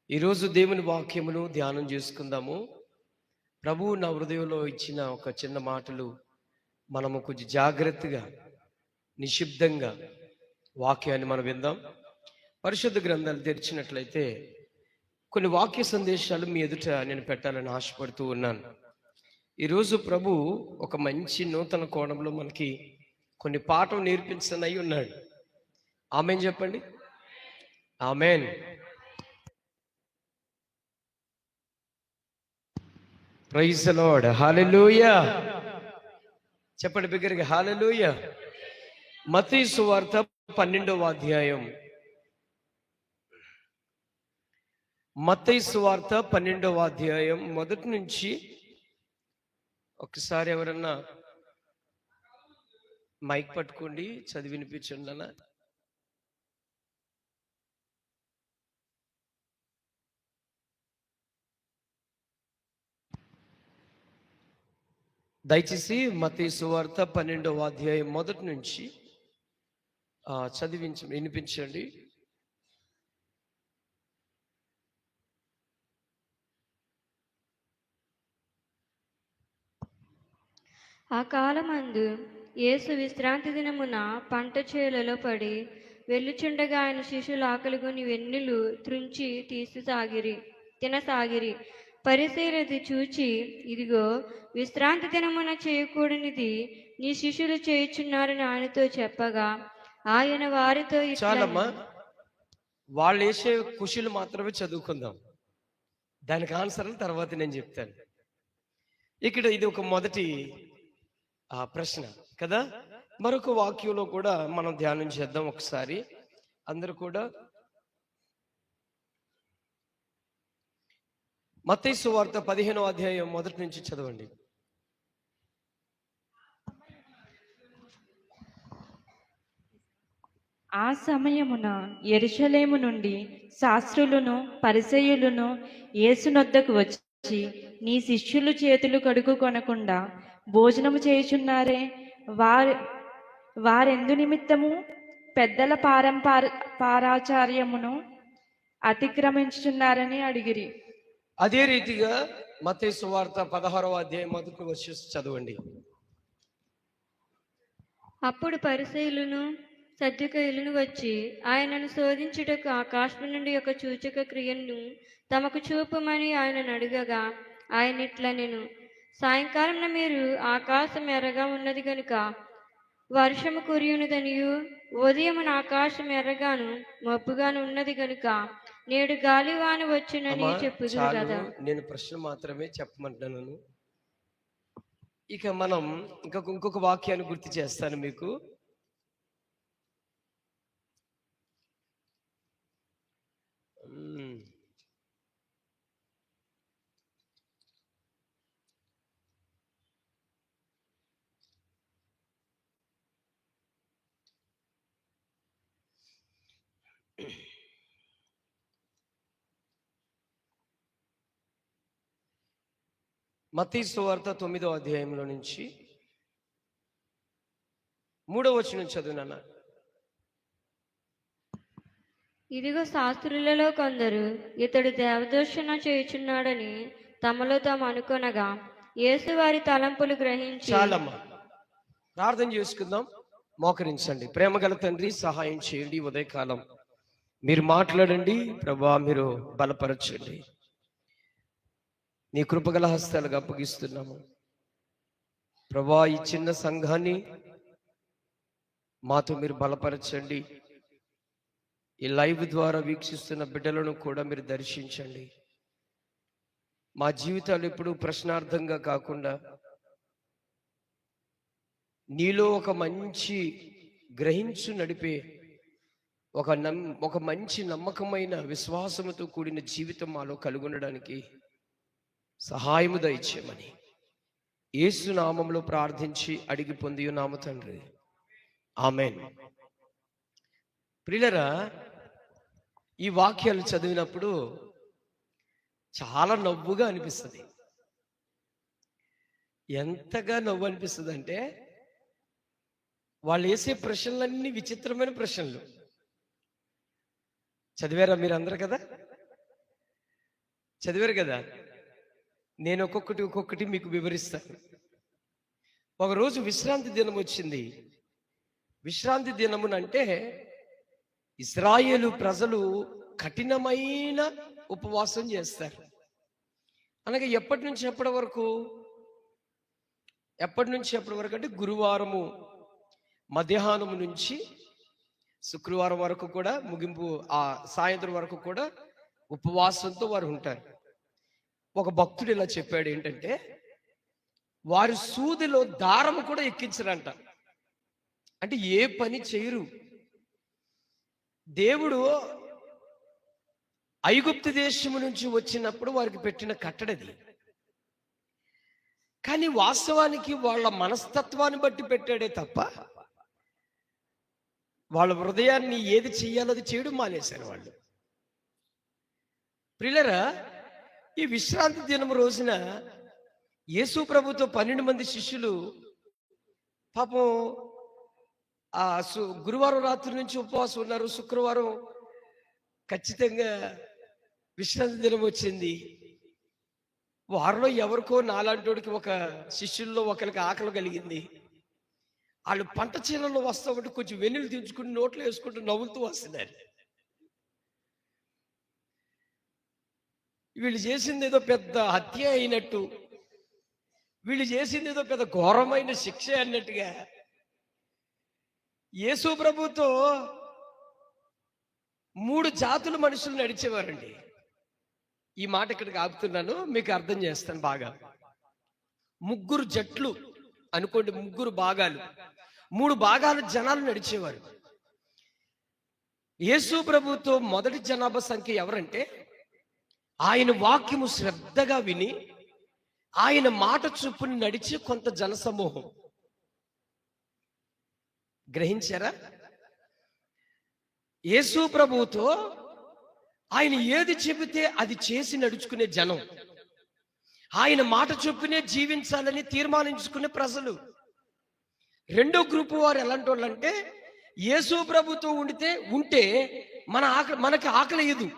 ఈరోజు దేవుని వాక్యమును ధ్యానం చేసుకుందాము. ప్రభువు నా హృదయంలో ఇచ్చిన ఒక చిన్న మాటలు మనము కొంచెం జాగ్రత్తగా నిశ్శబ్దంగా వాక్యాన్ని మనం విందాం. పరిశుద్ధ గ్రంథాలు తెరిచినట్లయితే కొన్ని వాక్య సందేశాలు మీ ఎదుట నేను పెట్టాలని ఆశపడుతూ ఉన్నాను. ఈరోజు ప్రభు ఒక మంచి నూతన కోణంలో మనకి కొన్ని పాఠం నేర్పించనై ఉన్నాడు. ఆమెన్ చెప్పండి. Amen. Praise the lord. Hallelujah. చెప్పండి బిగ్గరగా, హల్లెలూయా. మత్తయి సువార్త 12వ అధ్యాయం. మత్తయి సువార్త 12వ అధ్యాయం మొదటి నుంచి ఒకసారి ఎవరన్నా మైక్ పట్టుకోండి, చదివి వినిపించండి అన్న. దయచేసి మత్తయి సువార్త 12వ అధ్యాయం మొదటి నుంచి వినిపించండి. ఆ కాలమందు యేసు విశ్రాంతి దినమున పంట చేలలో పడి వెళ్ళుచుండగా ఆయన శిష్యులు ఆకలిగొని వెన్నులు త్రుంచి తినసాగిరి. పరిసయ్యులు చూచి, ఇదిగో, విశ్రాంతి దినమున చేయకూడనిది నీ శిష్యులు చేయుచున్నారని ఆయనతో చెప్పగా, ఆయన వారితో, చాలమ్మా, వాళ్ళు వేసే కుషులు మాత్రమే చదువుకుందాం, దానికి ఆన్సర్లు తర్వాత నేను చెప్తాను. ఇక్కడ ఇది ఒక మొదటి ప్రశ్న కదా. మరొక వాక్యంలో కూడా మనం ధ్యానం చేద్దాం ఒకసారి. అందరూ కూడా మత్తయి సువార్త 15వ అధ్యాయం మొదటి నుంచి చదవండి. ఆ సమయమున యెరూషలేము నుండి శాస్త్రులను పరిసయ్యులను యేసునొద్దకు వచ్చి, నీ శిష్యులు చేతులు కడుగుకొనకుండా భోజనము చేయుచున్నారే, వారెందు నిమిత్తము పెద్దల పారాచార్యమును అతిక్రమించుచున్నారని అడిగిరి. అదే రీతిగా మత్తయి సువార్త 16వ అధ్యాయం మొదటి వచ్చి చదవండి. అప్పుడు పరిసయ్యులను సద్దూకయ్యులను వచ్చి ఆయనను శోధించుటకు ఆకాశం నుండి ఒక సూచక క్రియను తమకు చూపమని ఆయనను అడుగగా, ఆయన ఇట్లా, నేను సాయంకాలం మీరు ఆకాశం ఎర్రగా ఉన్నది కనుక వర్షము కురియునుదనియు, ఉదయమున ఆకాశం ఎర్రగాను మబ్బుగాను ఉన్నది కనుక నేడు గాలివాన వచ్చునని చెప్పుదురు కదా. నేను ప్రశ్న మాత్రమే చెప్పమంటున్నాను. ఇక మనం ఇంకొక వాక్యాన్ని గుర్తు చేస్తాను మీకు. మత్తయి సువార్త 9వ అధ్యాయంలో నుంచి 3వ వచనం చదువునన్న. ఇదిగో, శాస్త్రులలో కొందరు ఇతడు దేవదూషణ చేయుచున్నాడని తమలో తాము అనుకొనగా, యేసు వారి తలంపులు గ్రహించి. చాలమ్మా, ప్రార్థన చేసుకుందాం. మోకరించండి. ప్రేమగల తండ్రి, సహాయం చేయండి. ఉదయకాలం మీరు మాట్లాడండి ప్రభా, మీరు బలపరచండి. నీ కృపగల హస్తాలకు అప్పగిస్తున్నాము ప్రభా. ఈ చిన్న సంఘాన్ని మాతో మీరు బలపరచండి. ఈ లైవ్ ద్వారా వీక్షిస్తున్న బిడ్డలను కూడా మీరు దర్శించండి. మా జీవితాలు ఎప్పుడు ప్రశ్నార్థంగా కాకుండా నీలో ఒక మంచి గ్రహించు నడిపే ఒక మంచి నమ్మకమైన విశ్వాసముతో కూడిన జీవితం మాలో కలుగుండడానికి సహాయము దయచేయమని యేసు నామములో ప్రార్థించి అడిగి పొంది ఉన్నాము తండ్రి. ఆమెన్. ప్రియులారా, ఈ వాక్యాలు చదివినప్పుడు చాలా నవ్వుగా అనిపిస్తుంది. ఎంతగా నవ్వు అనిపిస్తుంది అంటే, వాళ్ళు వేసే ప్రశ్నలన్నీ విచిత్రమైన ప్రశ్నలు. చదివారా మీరు అందరు కదా? చదివారు కదా. నేను ఒక్కొక్కటి మీకు వివరిస్తాను. ఒకరోజు విశ్రాంతి దినం వచ్చింది. విశ్రాంతి దినమునంటే ఇశ్రాయేలు ప్రజలు కఠినమైన ఉపవాసం చేస్తారు. అనగా ఎప్పటి నుంచి ఎప్పటి వరకు అంటే గురువారము మధ్యాహ్నం నుంచి శుక్రవారం వరకు కూడా ముగింపు ఆ సాయంత్రం వరకు కూడా ఉపవాసంతో వారు ఉంటారు. ఒక భక్తుడు ఇలా చెప్పాడు ఏంటంటే, వారి సూదిలో దారము కూడా ఎక్కించరంట. అంటే ఏ పని చేయరు. దేవుడు ఐగుప్తు దేశము నుంచి వచ్చినప్పుడు వారికి పెట్టిన కట్టడది. కానీ వాస్తవానికి వాళ్ళ మనస్తత్వాన్ని బట్టి పెట్టాడే తప్ప వాళ్ళ హృదయాన్ని ఏది చెయ్యాలో అది చేయడం మానేశారు వాళ్ళు. ప్రియులారా, ఈ విశ్రాంతి దినం రోజున యేసు ప్రభుతో 12 మంది శిష్యులు పాపం గురువారం రాత్రి నుంచి ఉపవాసం ఉన్నారు. శుక్రవారం ఖచ్చితంగా విశ్రాంతి దినం వచ్చింది. వారిలో ఎవరికో నాలాంటోడికి ఒక శిష్యుల్లో ఒకరికి ఆకలి కలిగింది. వాళ్ళు పంట చీలలో వస్తా ఉంటే కొంచెం వెన్నులు దించుకుని నోట్లో వేసుకుంటూ నవ్వులుతూ వస్తున్నారు. వీళ్ళు చేసింది ఏదో పెద్ద హత్య అయినట్టు, వీళ్ళు చేసింది ఏదో పెద్ద ఘోరమైన శిక్ష అన్నట్టుగా యేసు ప్రభుతో 3 జాతుల మనుషులు నడిచేవారండి. ఈ మాట ఇక్కడికి ఆపుతున్నాను, మీకు అర్థం చేస్తాను బాగా. 3 జట్లు అనుకోండి, 3 భాగాలు, 3 భాగాల జనాలు నడిచేవారు. యేసు ప్రభుతో మొదటి జనాభా సంఖ్య ఎవరంటే, ఆయన వాక్యము శ్రద్ధగా విని ఆయన మాట చొప్పున నడిచే కొంత జనసమూహం. గ్రహించారా? యేసు ప్రభుతో ఆయన ఏది చెబితే అది చేసి నడుచుకునే జనం, ఆయన మాట చొప్పునే జీవించాలని తీర్మానించుకునే ప్రజలు. రెండో గ్రూపు వారు ఎలాంటి వాళ్ళు అంటే, యేసు ప్రభుతో ఉంటే మనకి ఆకలి లేదు.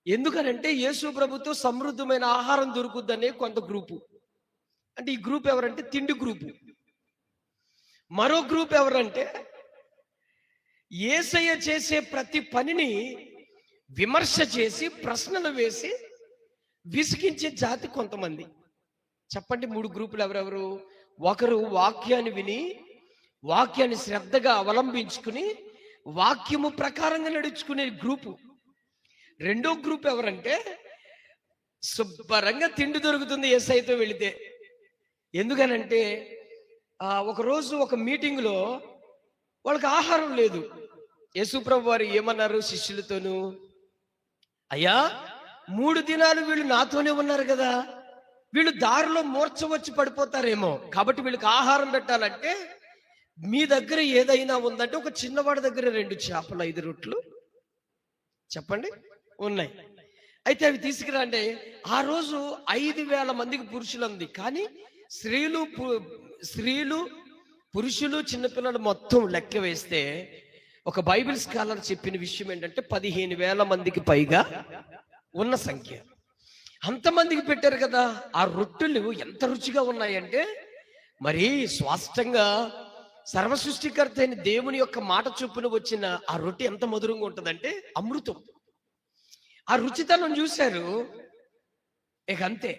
ఎందుకనంటే యేసు ప్రభుతో సమృద్ధమైన ఆహారం దొరుకుద్దనే కొంత గ్రూపు. అంటే ఈ గ్రూప్ ఎవరంటే తిండి గ్రూపు. మరో గ్రూప్ ఎవరంటే యేసయ్య చేసే ప్రతి పనిని విమర్శ చేసి ప్రశ్నలు వేసి విసిగించే జాతి కొంతమంది. చెప్పండి, 3 గ్రూపులు ఎవరెవరు? ఒకరు వాక్యాన్ని విని వాక్యాన్ని శ్రద్ధగా అవలంబించుకుని వాక్యము ప్రకారంగా నడుచుకునే గ్రూపు. రెండో గ్రూప్ ఎవరంటే శుభ్రంగా తిండి దొరుకుతుంది యేసయ్యతో వెళితే. ఎందుకనంటే ఒకరోజు ఒక మీటింగ్లో వాళ్ళకి ఆహారం లేదు. యేసుప్రభు వారు ఏమన్నారు శిష్యులతోనూ, అయ్యా 3 దినాలు వీళ్ళు నాతోనే ఉన్నారు కదా, వీళ్ళు దారిలో మూర్ఛ వచ్చి పడిపోతారేమో, కాబట్టి వీళ్ళకి ఆహారం పెట్టాలంటే మీ దగ్గర ఏదైనా ఉందంటే, ఒక చిన్నవాడి దగ్గర 2 చేపలు 5 రొట్లు చెప్పండి ఉన్నాయి, అయితే అవి తీసుకురండి. ఆ రోజు 5,000 మందికి పురుషులు ఉంది, కానీ స్త్రీలు పురుషులు చిన్నపిల్లలు మొత్తం లెక్క వేస్తే ఒక బైబిల్ స్కాలర్ చెప్పిన విషయం ఏంటంటే 15,000 మందికి పైగా ఉన్న సంఖ్య. అంతమందికి పెట్టారు కదా. ఆ రొట్టెలు ఎంత రుచిగా ఉన్నాయంటే, మరి స్వాష్టంగా సర్వసృష్టికర్త అయిన దేవుని యొక్క మాట చొప్పున వచ్చిన ఆ రొట్టె ఎంత మధురంగా ఉంటుందంటే అమృతం. ఆ రుచితనం చూశారు, ఇక అంతే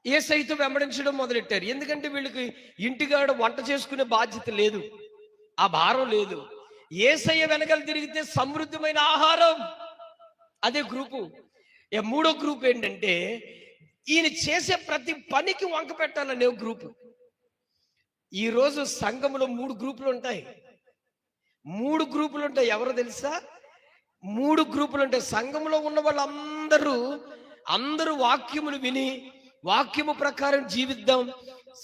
యేసయ్యతో వెంబడించడం మొదలెట్టారు. ఎందుకంటే వీళ్ళకి ఇంటికాడ వంట చేసుకునే బాధ్యత లేదు, ఆ భారం లేదు. యేసయ్య వెనకాల తిరిగితే సమృద్ధమైన ఆహారం. అదే గ్రూపు. మూడో గ్రూప్ ఏంటంటే, ఈయన చేసే ప్రతి పనికి వంక పెట్టాలనే గ్రూపు. ఈరోజు సంఘంలో 3 గ్రూపులు ఉంటాయి. 3 గ్రూపులు ఉంటాయి. ఎవరో తెలుసా? 3 గ్రూపులు ఉంటాయి. సంఘంలో ఉన్న వాళ్ళందరూ వాక్యమును విని వాక్యము ప్రకారం జీవిద్దాం,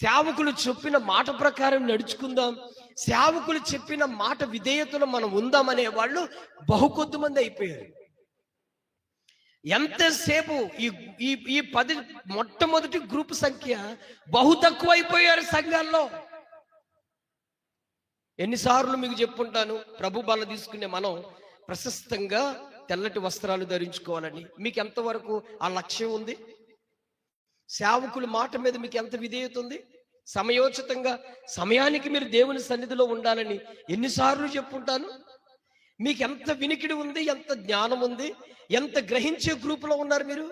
సేవకులు చెప్పిన మాట ప్రకారం నడుచుకుందాం, సేవకులు చెప్పిన మాట విధేయతలో మనం ఉందామనే వాళ్ళు బహుకొద్ది మంది అయిపోయారు. ఎంతసేపు ఈ 10 మొట్టమొదటి గ్రూప్ సంఖ్య బహు తక్కువ అయిపోయారు సంఘాల్లో. ఎన్నిసార్లు మీకు చెప్పుంటాను, ప్రభు బల తీసుకునే మనం ప్రశస్తంగా తెల్లటి వస్త్రాలు ధరించుకోవాలని. మీకు ఎంతవరకు ఆ లక్ష్యం ఉంది? సేవకుల మాట మీద మీకు ఎంత విధేయత ఉంది? సమయోచితంగా సమయానికి మీరు దేవుని సన్నిధిలో ఉండాలని ఎన్నిసార్లు చెప్పుంటాను? మీకు ఎంత వినికిడి ఉంది, ఎంత జ్ఞానం ఉంది, ఎంత గ్రహించే గ్రూపులో ఉన్నారు మీరు?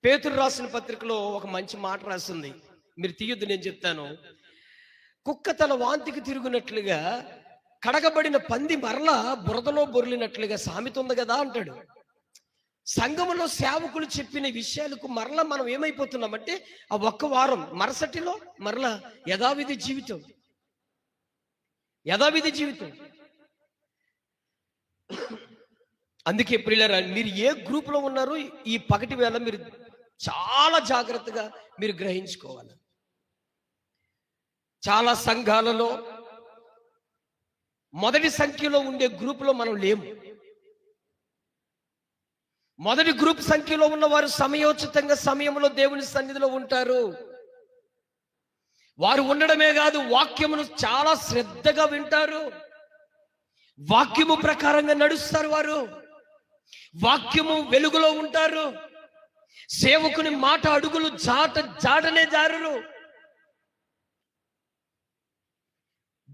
పేతురు రాసిన పత్రికలో ఒక మంచి మాట రాసింది, మీరు తీయొద్దు, నేను చెప్తాను. కుక్క తన వాంతికి తిరుగునట్లుగా కడగబడిన పంది మరలా బురదలో బొర్లినట్లుగా సామెత ఉంది కదా అంటాడు. సంఘములో సేవకులు చెప్పిన విషయాలకు మరలా మనం ఏమైపోతున్నామంటే ఆ ఒక్క వారం మరుసటిలో మరలా యథావిధి జీవితం. అందుకే ప్రియులారా, మీరు ఏ గ్రూప్లో ఉన్నారో ఈ పగటి వేళ మీరు చాలా జాగ్రత్తగా మీరు గ్రహించుకోవాలి. చాలా సంఘాలలో మొదటి సంఖ్యలో ఉండే గ్రూపులో మనం లేము. మొదటి గ్రూప్ సంఖ్యలో ఉన్నవారు సమయోచితంగా సమయంలో దేవుని సన్నిధిలో ఉంటారు. వారు ఉండడమే కాదు, వాక్యమును చాలా శ్రద్ధగా వింటారు, వాక్యము ప్రకారంగా నడుస్తారు, వారు వాక్యము వెలుగులో ఉంటారు. సేవకుని మాట అడుగులు జాడనే జారరు.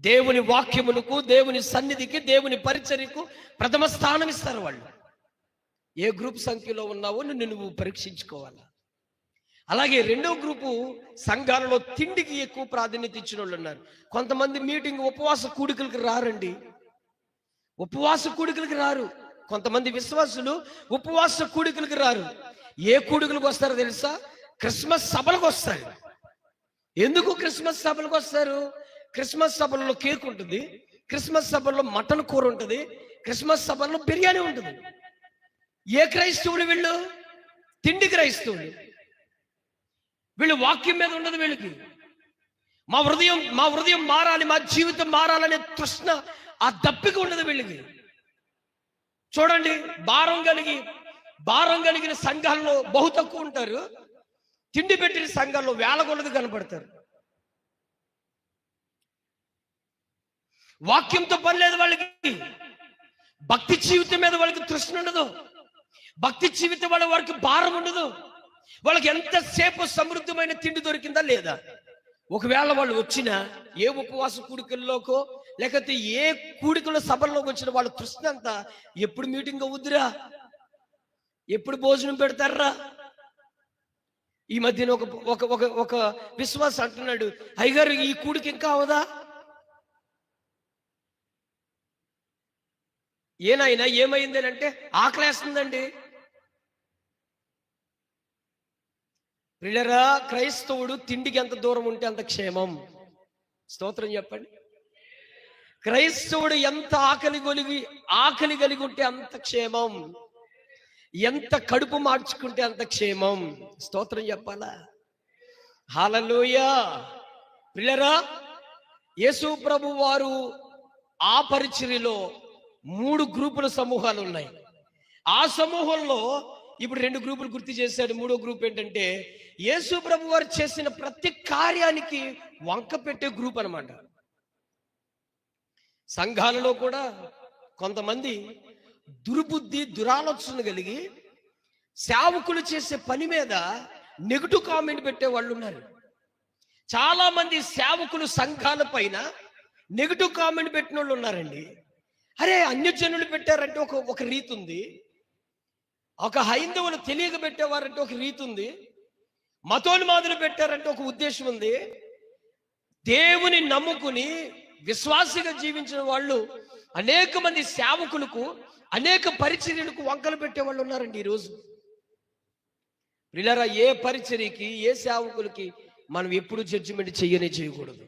దేవుని వాక్యమునకు, దేవుని సన్నిధికి, దేవుని పరిచర్యకు ప్రథమ స్థానం ఇస్తారు వాళ్ళు. ఏ గ్రూప్ సంఖ్యలో ఉన్నావో నువ్వు పరీక్షించుకోవాలి. అలాగే రెండో గ్రూపు సంఘాలలో తిండికి ఎక్కువ ప్రాధాన్యత ఇచ్చిన వాళ్ళు ఉన్నారు. కొంతమంది మీటింగ్ ఉపవాస కూడికలకు రారండి, ఉపవాస కూడికలకు రారు. కొంతమంది విశ్వాసులు ఉపవాస కూడికలకు రారు. ఏ కూడికలకు వస్తారో తెలుసా? క్రిస్మస్ సభలకు వస్తారు. ఎందుకు క్రిస్మస్ సభలకు వస్తారు? క్రిస్మస్ సభల్లో కేక్ ఉంటుంది, క్రిస్మస్ సభల్లో మటన్ కూర ఉంటుంది, క్రిస్మస్ సభల్లో బిర్యానీ ఉంటుంది. ఏ క్రైస్తవులు వీళ్ళు? తిండి క్రైస్తవులు. వీళ్ళు వాక్యం మీద ఉండదు వీళ్ళకి. మా హృదయం మారాలి, మా జీవితం మారాలనే తృష్ణ, ఆ దప్పిక ఉండదు వీళ్ళకి. చూడండి, భారం కలిగిన సంఘాల్లో బహు తక్కువ ఉంటారు, తిండి పెట్టిన సంఘాల్లో వేల కొలది కనపడతారు. వాక్యంతో పని లేదు వాళ్ళకి. భక్తి జీవితం మీద వాళ్ళకి తృష్ణ ఉండదు, భక్తి జీవితం వల్ల వారికి భారం ఉండదు. వాళ్ళకి ఎంతసేపు సమృద్ధమైన తిండి దొరికిందా లేదా? ఒకవేళ వాళ్ళు వచ్చిన ఏ ఉపవాస కూడికల్లోకో లేకపోతే ఏ కూడికల సభల్లోకి వచ్చిన వాళ్ళ తృష్ణ అంతా ఎప్పుడు మీటింగ్ అవుద్దురా, ఎప్పుడు భోజనం పెడతారా. ఈ మధ్యన ఒక విశ్వాసం అంటున్నాడు, అయ్యగారు ఈ కూడికి ఇంకా అవదా? ఏనాయనా ఏమైంది అంటే ఆకలేస్తుందండి. ప్రియులారా, క్రైస్తవుడు తిండికి ఎంత దూరం ఉంటే అంత క్షేమం. స్తోత్రం చెప్పండి. క్రైస్తవుడు ఎంత ఆకలి కలిగి ఉంటే అంత క్షేమం, ఎంత కడుపు మార్చుకుంటే అంత క్షేమం. స్తోత్రం చెప్పాలా? హల్లెలూయా. ప్రియులారా, యేసు ప్రభు వారు ఆ పరిచర్యలో 3 గ్రూపుల సమూహాలు ఉన్నాయి. ఆ సమూహంలో ఇప్పుడు 2 గ్రూపులు గుర్తు చేశాడు. 3వ గ్రూప్ ఏంటంటే యేసు ప్రభు వారు చేసిన ప్రతి కార్యానికి వంక పెట్టే గ్రూప్ అన్నమాట. సంఘాలలో కూడా కొంతమంది దుర్బుద్ధి, దురాలోచన కలిగి సేవకులు చేసే పని మీద నెగిటివ్ కామెంట్ పెట్టే వాళ్ళు ఉన్నారు. చాలా మంది సేవకులు సంఘాల పైన నెగిటివ్ కామెంట్ పెట్టిన వాళ్ళు ఉన్నారండి. అరే, అన్యజనులు పెట్టారంటే ఒక రీతి ఉంది, ఒక హైందవులు తెలియక పెట్టేవారంటే ఒక రీతి ఉంది, మతోన్మాదులు పెట్టారంటే ఒక ఉద్దేశం ఉంది. దేవుని నమ్ముకుని విశ్వాసిగా జీవించిన వాళ్ళు అనేక మంది సేవకులకు, అనేక పరిచర్యలకు వంకలు పెట్టే వాళ్ళు ఉన్నారండి ఈరోజు. ప్రియులారా, ఏ పరిచర్యకి, ఏ సేవకులకి మనం ఎప్పుడు జడ్జిమెంట్ చేయకూడదు.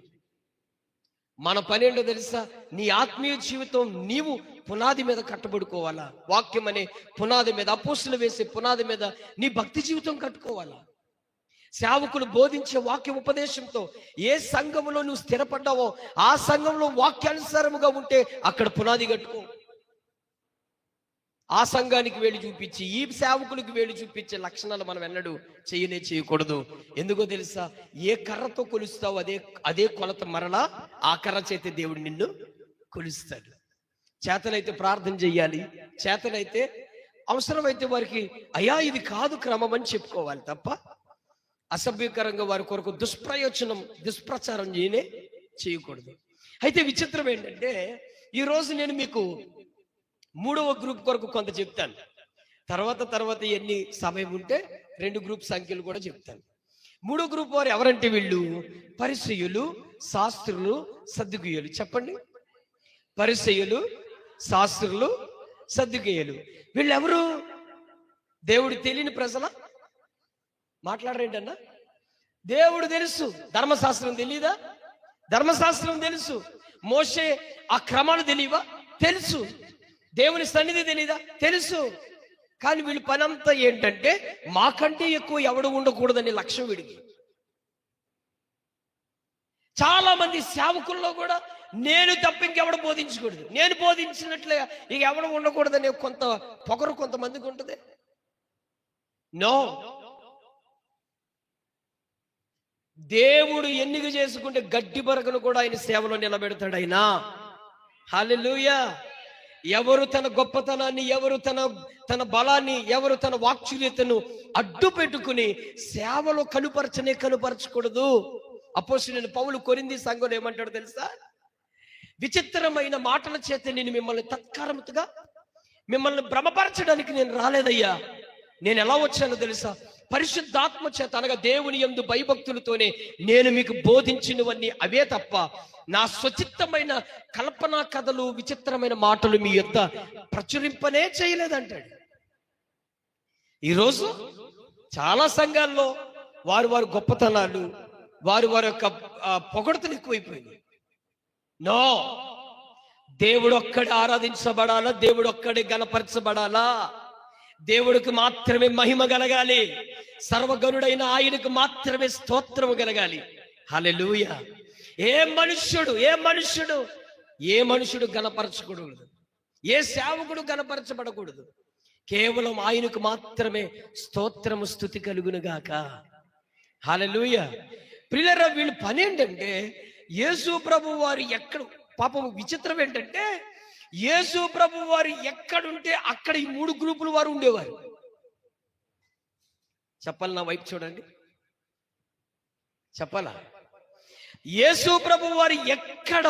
మన పని ఏంటో తెలుసా? నీ ఆత్మీయ జీవితం నీవు పునాది మీద కట్టబడుకోవాలా. వాక్యం అనే పునాది మీద, అపోస్తులు వేసే పునాది మీద నీ భక్తి జీవితం కట్టుకోవాలా. సేవకులు బోధించే వాక్య ఉపదేశంతో ఏ సంఘంలో నువ్వు స్థిరపడ్డావో ఆ సంఘంలో వాక్యానుసారముగా ఉంటే అక్కడ పునాది కట్టుకో. ఆ సంఘానికి వేలు చూపించి ఈ సేవకులకు వేలు చూపించే లక్షణాలు మనం ఎన్నడూ చేయకూడదు. ఎందుకో తెలుసా? ఏ కర్రతో కొలుస్తావు అదే కొలత మరలా ఆ కర్ర చేతి దేవుడు నిన్ను కొలుస్తాడు. చేతనైతే ప్రార్థన చెయ్యాలి, చేతనైతే అవసరమైతే వారికి అయ్యా ఇది కాదు క్రమం అని చెప్పుకోవాలి తప్ప అసభ్యకరంగా వారి కొరకు దుష్ప్రచారం చేయకూడదు. అయితే విచిత్రం ఏంటంటే ఈరోజు నేను మీకు 3వ గ్రూప్ కొరకు కొంత చెప్తాను. తర్వాత ఎన్ని సమయం ఉంటే 2 గ్రూప్ సంఖ్యలు కూడా చెప్తాను. 3వ గ్రూప్ వారు ఎవరంటే వీళ్ళు పరిసయ్యులు, శాస్త్రులు, సద్దుకీయులు. చెప్పండి, పరిసయ్యులు, శాస్త్రులు, సద్దుకీయులు. వీళ్ళెవరు? దేవుడు తెలియని ప్రజల? మాట్లాడరేంటన్నా? దేవుడు తెలుసు, ధర్మశాస్త్రం తెలియదా? ధర్మశాస్త్రం తెలుసు. మోషే ఆ క్రమాలు తెలియవా? తెలుసు. దేవుని సన్నిధి తెలియదా? తెలుసు. కానీ వీళ్ళ పనంతా ఏంటంటే మాకంటే ఎక్కువ ఎవడు ఉండకూడదని లక్ష్యం వీడికి. చాలా మంది సేవకుల్లో కూడా నేను తప్ప ఇంకెవడ బోధించకూడదు, నేను బోధించినట్లే ఇక ఎవడ ఉండకూడదనే కొంత పొగరు కొంతమందికి ఉంటుంది. నో, దేవుడు ఎన్నిక చేసుకుంటే గడ్డి బరకను కూడా ఆయన సేవలో నిలబెడతాడు ఆయన. హల్లెలూయా. ఎవరు తన గొప్పతనాన్ని, ఎవరు తన బలాన్ని, ఎవరు తన వాక్చుల్యతను అడ్డు పెట్టుకుని సేవలో కనుపరచకూడదు. అపోస్తలుడైన పౌలు కొరింథీ సంఘంలో ఏమంటాడు తెలుసా? విచిత్రమైన మాటల చేత నేను మిమ్మల్ని తత్కారముగా మిమ్మల్ని భ్రమపరచడానికి నేను రాలేదయ్యా. నేను ఎలా వచ్చానో తెలుసా? పరిశుద్ధాత్మ చేత, అనగా దేవుని యందు భయభక్తులతోనే నేను మీకు బోధించినవన్నీ అవే తప్ప నా స్వచిత్తమైన కల్పనా కథలు, విచిత్రమైన మాటలు మీ యొద్ద ప్రచురింపనే చేయలేదంటాడు. ఈరోజు చాలా సంఘాల్లో వారి గొప్పతనాలు, వారి యొక్క పొగడతలు ఎక్కువైపోయింది. నో, దేవుడు ఒక్కడే ఆరాధించబడాలా, దేవుడు ఒక్కడే గణపరచబడాలా, దేవుడికి మాత్రమే మహిమ కలగాలి, సర్వగణుడైన ఆయనకు మాత్రమే స్తోత్రము కలగాలి. హల్లెలూయా. ఏ మనుషుడు గణపరచకూడదు, ఏ సేవకుడు గణపరచబడకూడదు. కేవలం ఆయనకు మాత్రమే స్తోత్రము, స్తుతి కలుగును గాక. హల్లెలూయా. ప్రియులారా, వీళ్ళ పని ఏంటంటే యేసు ప్రభు వారు ఎక్కడ, పాపం విచిత్రం ఏంటంటే యేసు ప్రభు వారు ఎక్కడుంటే అక్కడ ఈ 3 గ్రూపుల వారు ఉండేవారు. చెప్పాలి, నా వైపు చూడండి, చెప్పాలా? యేసు ప్రభు వారు ఎక్కడ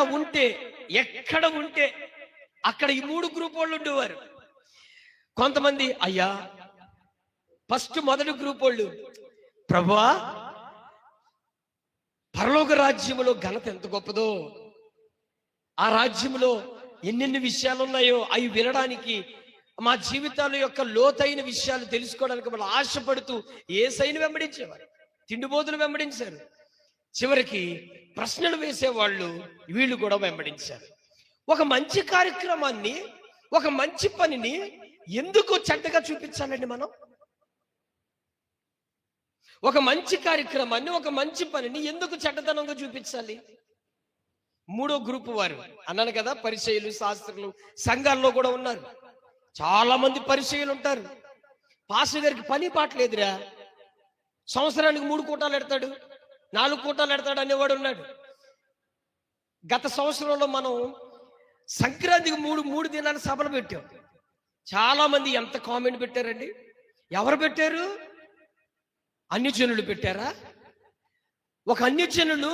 ఉంటే అక్కడ ఈ 3 గ్రూప్ వాళ్ళు ఉండేవారు. కొంతమంది అయ్యా మొదటి గ్రూప్ వాళ్ళు, ప్రభువా పరలోక రాజ్యములో ఘనత ఎంత గొప్పదో, ఆ రాజ్యములో ఎన్నెన్ని విషయాలు ఉన్నాయో అవి వినడానికి, మా జీవితాల యొక్క లోతైన విషయాలు తెలుసుకోవడానికి వాళ్ళు ఆశపడుతూ యేసయ్యను వెంబడించేవారు, తిండిబోతులు వెంబడించారు, చివరికి ప్రశ్నలు వేసేవాళ్ళు వీళ్ళు కూడా వెంబడించారు. ఒక మంచి కార్యక్రమాన్ని, ఒక మంచి పనిని ఎందుకు చెడ్డగా చూపించాలండి మనం? ఒక మంచి కార్యక్రమాన్ని, ఒక మంచి పనిని ఎందుకు చెడ్డతనంగా చూపించాలి? 3వ గ్రూపు వారు అన్నాను కదా, పరిచయులు, శాస్త్రులు సంఘాల్లో కూడా ఉన్నారు. చాలా మంది పరిచయులు ఉంటారు. పాస్టర్ గారికి పని పాటలేదురా, సంవత్సరానికి 3 కూటాలు ఎడతాడు, 4 కూటాలు ఎడతాడు అనేవాడు ఉన్నాడు. గత సంవత్సరంలో మనం సంక్రాంతికి 3 దినాల సభలు పెట్టాం. చాలా మంది ఎంత కామెంట్ పెట్టారండి. ఎవరు పెట్టారు? అన్యజనులు పెట్టారా? ఒక అన్యజనులు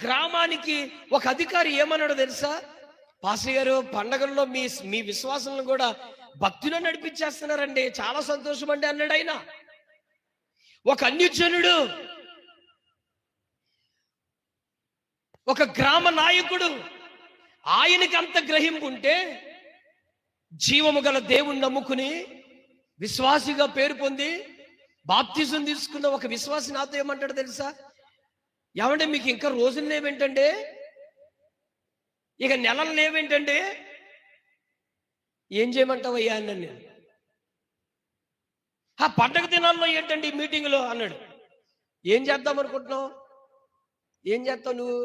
గ్రామానికి ఒక అధికారి ఏమన్నాడో తెలుసా? పాస్టర్ గారు, పండగల్లో మీ విశ్వాసాలను కూడా భక్తులను నడిపించేస్తున్నారండి, చాలా సంతోషం అండి అన్నాడు ఆయన. ఒక అన్యజనుడు, ఒక గ్రామ నాయకుడు, ఆయనకి అంత గ్రహింపు ఉంటే జీవము గల దేవుణ్ణి నమ్ముకుని విశ్వాసిగా పేరు పొంది బాప్తిజం తీసుకున్న ఒక విశ్వాసి నాతో ఏమంటాడు తెలుసా? ఏమంటే మీకు ఇంకా రోజులు లేవేంటండి, ఇక నెలలు లేవేంటండి, ఏం చేయమంటావయ్యా అన్నాను నేను. ఆ పండగ దినాల్లో ఏంటండి మీటింగ్లో అన్నాడు. ఏం చేద్దాం అనుకుంటున్నావు? ఏం చేస్తావు నువ్వు?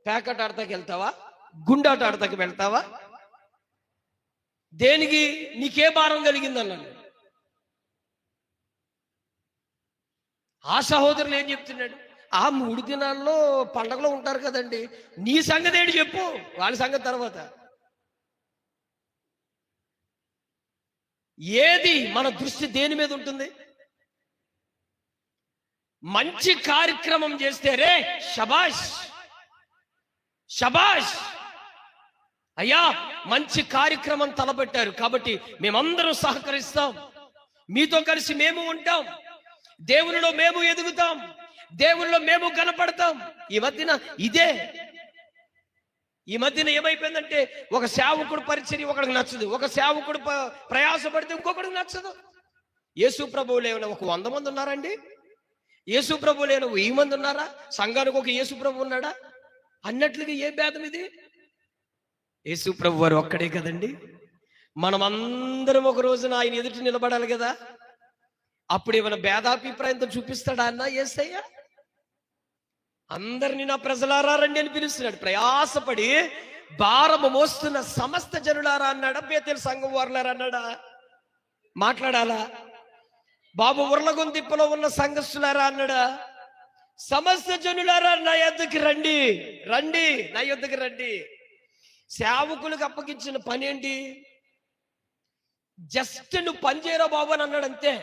ప్యాకెట్ ఆడతాకి వెళ్తావా? గుండాట ఆడతాకి వెళ్తావా? దేనికి నీకే భారం కలిగింది అన్నాను. ఆ సహోదరులు ఏం చెప్తున్నాడు? ఆ 3 దినాల్లో పండగలో ఉంటారు కదండి, నీ సంగతి ఏంటి చెప్పు, వాళ్ళ సంగతి తర్వాత. ఏది మన దృష్టి దేని మీద ఉంటుంది? మంచి కార్యక్రమం చేస్తే రే శబాష్ శబాష్, అయ్యా మంచి కార్యక్రమం తలపెట్టారు కాబట్టి మేమందరం సహకరిస్తాం, మీతో కలిసి మేము ఉంటాం, దేవునిలో మేము ఎదుగుతాం, దేవునిలో మేము కనపడతాం. ఈ మధ్యన ఏమైపోయిందంటే, ఒక సేవకుడు పరిచర్య ఒకడికి నచ్చదు, ఒక సేవకుడు ప్రయాసపడితే ఇంకొకడికి నచ్చదు. యేసు ప్రభువులు ఏమైనా ఒక 100 మంది ఉన్నారండి? యేసు ప్రభువులు ఏమైనా 1000 మంది ఉన్నారా? సంఘానికి ఒక యేసు ప్రభు ఉన్నాడా అన్నట్లుగా ఏ భేదం ఇది? యేసు ప్రభు వారు ఒక్కడే కదండి. మనం అందరం ఒక రోజున ఆయన ఎదుటి నిలబడాలి కదా. అప్పుడు ఏమైనా భేదాభిప్రాయంతో చూపిస్తాడా అన్న యేసయ్య? అందరినీ నా ప్రజలారా రండి అని పిలుస్తున్నాడు. ప్రయాసపడి భారము మోస్తున్న సమస్త జనులారా అన్నాడా? బేతేలు సంఘం వారులారా అన్నాడా? మాట్లాడాలా? బాబు ఉర్లగొందిప్పలో ఉన్న సంఘస్థులారా అన్నాడా? సమస్త జనులారా నా యొద్దకు రండి, రండి నా యొద్దకు రండి. సేవకులకు అప్పగించిన పని ఏంటి? జస్ట్ నువ్వు పని చేయరా బాబు అని అన్నాడు అంతే.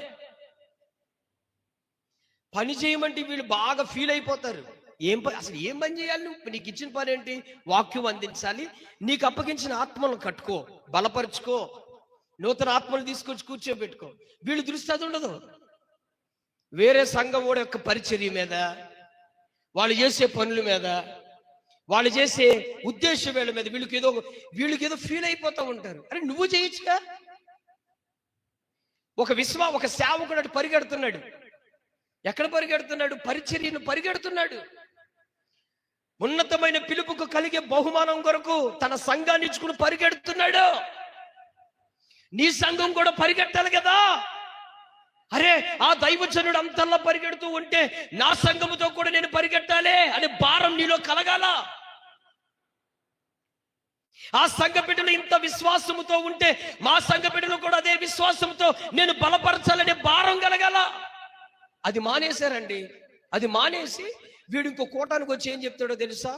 పని చేయమంటే వీళ్ళు బాగా ఫీల్ అయిపోతారు. అసలు ఏం పని చేయాలి? నువ్వు నీకు ఇచ్చిన పని ఏంటి? వాక్యం అందించాలి. నీకు అప్పగించిన ఆత్మలను కట్టుకో, బలపరుచుకో, నూతన ఆత్మలు తీసుకొచ్చి కూర్చోబెట్టుకో. వీళ్ళు దృష్టి అది ఉండదు. వేరే సంఘం వాడి యొక్క పరిచర్య మీద, వాళ్ళు చేసే పనుల మీద, వాళ్ళు చేసే ఉద్దేశం వేళ మీద వీళ్ళకి ఏదో ఫీల్ అయిపోతూ ఉంటారు. అరే నువ్వు చేయొచ్చుగా. ఒక సేవకుడు అటు పరిగెడుతున్నాడు. ఎక్కడ పరిగెడుతున్నాడు? పరిచర్యను పరిగెడుతున్నాడు. ఉన్నతమైన పిలుపుకు కలిగే బహుమానం కొరకు తన సంఘాన్ని ఇచ్చుకుని పరిగెడుతున్నాడు. నీ సంఘం కూడా పరిగెట్టాలి కదా. అరే ఆ దైవజనుడు అంతల్లా పరిగెడుతూ ఉంటే నా సంఘముతో కూడా నేను పరిగెట్టాలి అనే భారం నీలో కలగాల. ఆ సంఘ బిడ్డలు ఇంత విశ్వాసముతో ఉంటే మా సంఘ బిడ్డలు కూడా అదే విశ్వాసంతో నేను బలపరచాలనే భారం కలగాల. అది మానేశారండి. అది మానేసి వీడు ఇంకో కోటానికి వచ్చి ఏం చెప్తాడో తెలుసా?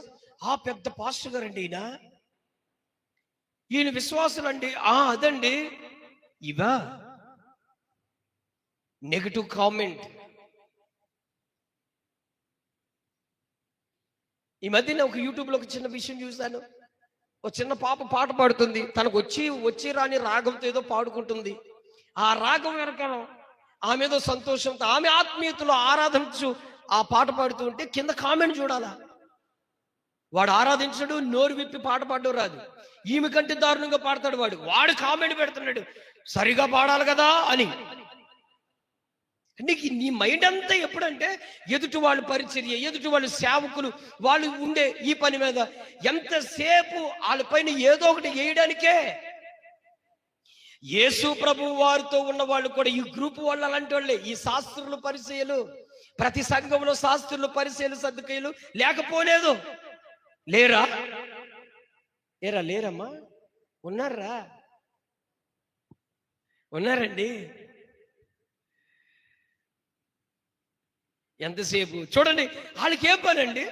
ఆ పెద్ద పాస్టర్ గారండి ఈయన విశ్వాసులండి. అదండి. ఇవా నెగటివ్ కామెంట్. ఈ మధ్యన ఒక యూట్యూబ్లో ఒక చిన్న విషయం చూశాను. ఒక చిన్న పాప పాట పాడుతుంది. తనకు వచ్చి రాని రాగంతో ఏదో పాడుకుంటుంది. ఆ రాగం వెనకాల ఆమె ఏదో సంతోషంతో ఆమె ఆత్మీయతలో ఆరాధించు ఆ పాట పాడుతూ ఉంటే కింద కామెంట్ చూడాలా. వాడు ఆరాధించడు, నోరు విప్పి పాట పాడడం రాదు. ఈమె కంటే దారుణంగా పాడతాడు వాడు కామెంట్ పెడుతున్నాడు, సరిగా పాడాలి కదా అని. నీకు నీ మైండ్ అంతా ఎప్పుడంటే ఎదుటి వాళ్ళు పరిచర్య, ఎదుటి వాళ్ళు సేవకులు, వాళ్ళు ఉండే ఈ పని మీద ఎంతసేపు వాళ్ళపైన ఏదో ఒకటి వేయడానికే. యేసు ప్రభు వారితో ఉన్న వాళ్ళు కూడా ఈ గ్రూప్ వాళ్ళు అలాంటి వాళ్ళే. ఈ శాస్త్రులు పరిచయలు, ప్రతి సంఘంలో శాస్త్రులు పరిచయలు సద్దుకయ్యలు లేకపోలేదు. లేరమ్మా? ఉన్నారండి. ఎంతసేపు చూడండి, వాళ్ళకి ఏం పని అండి?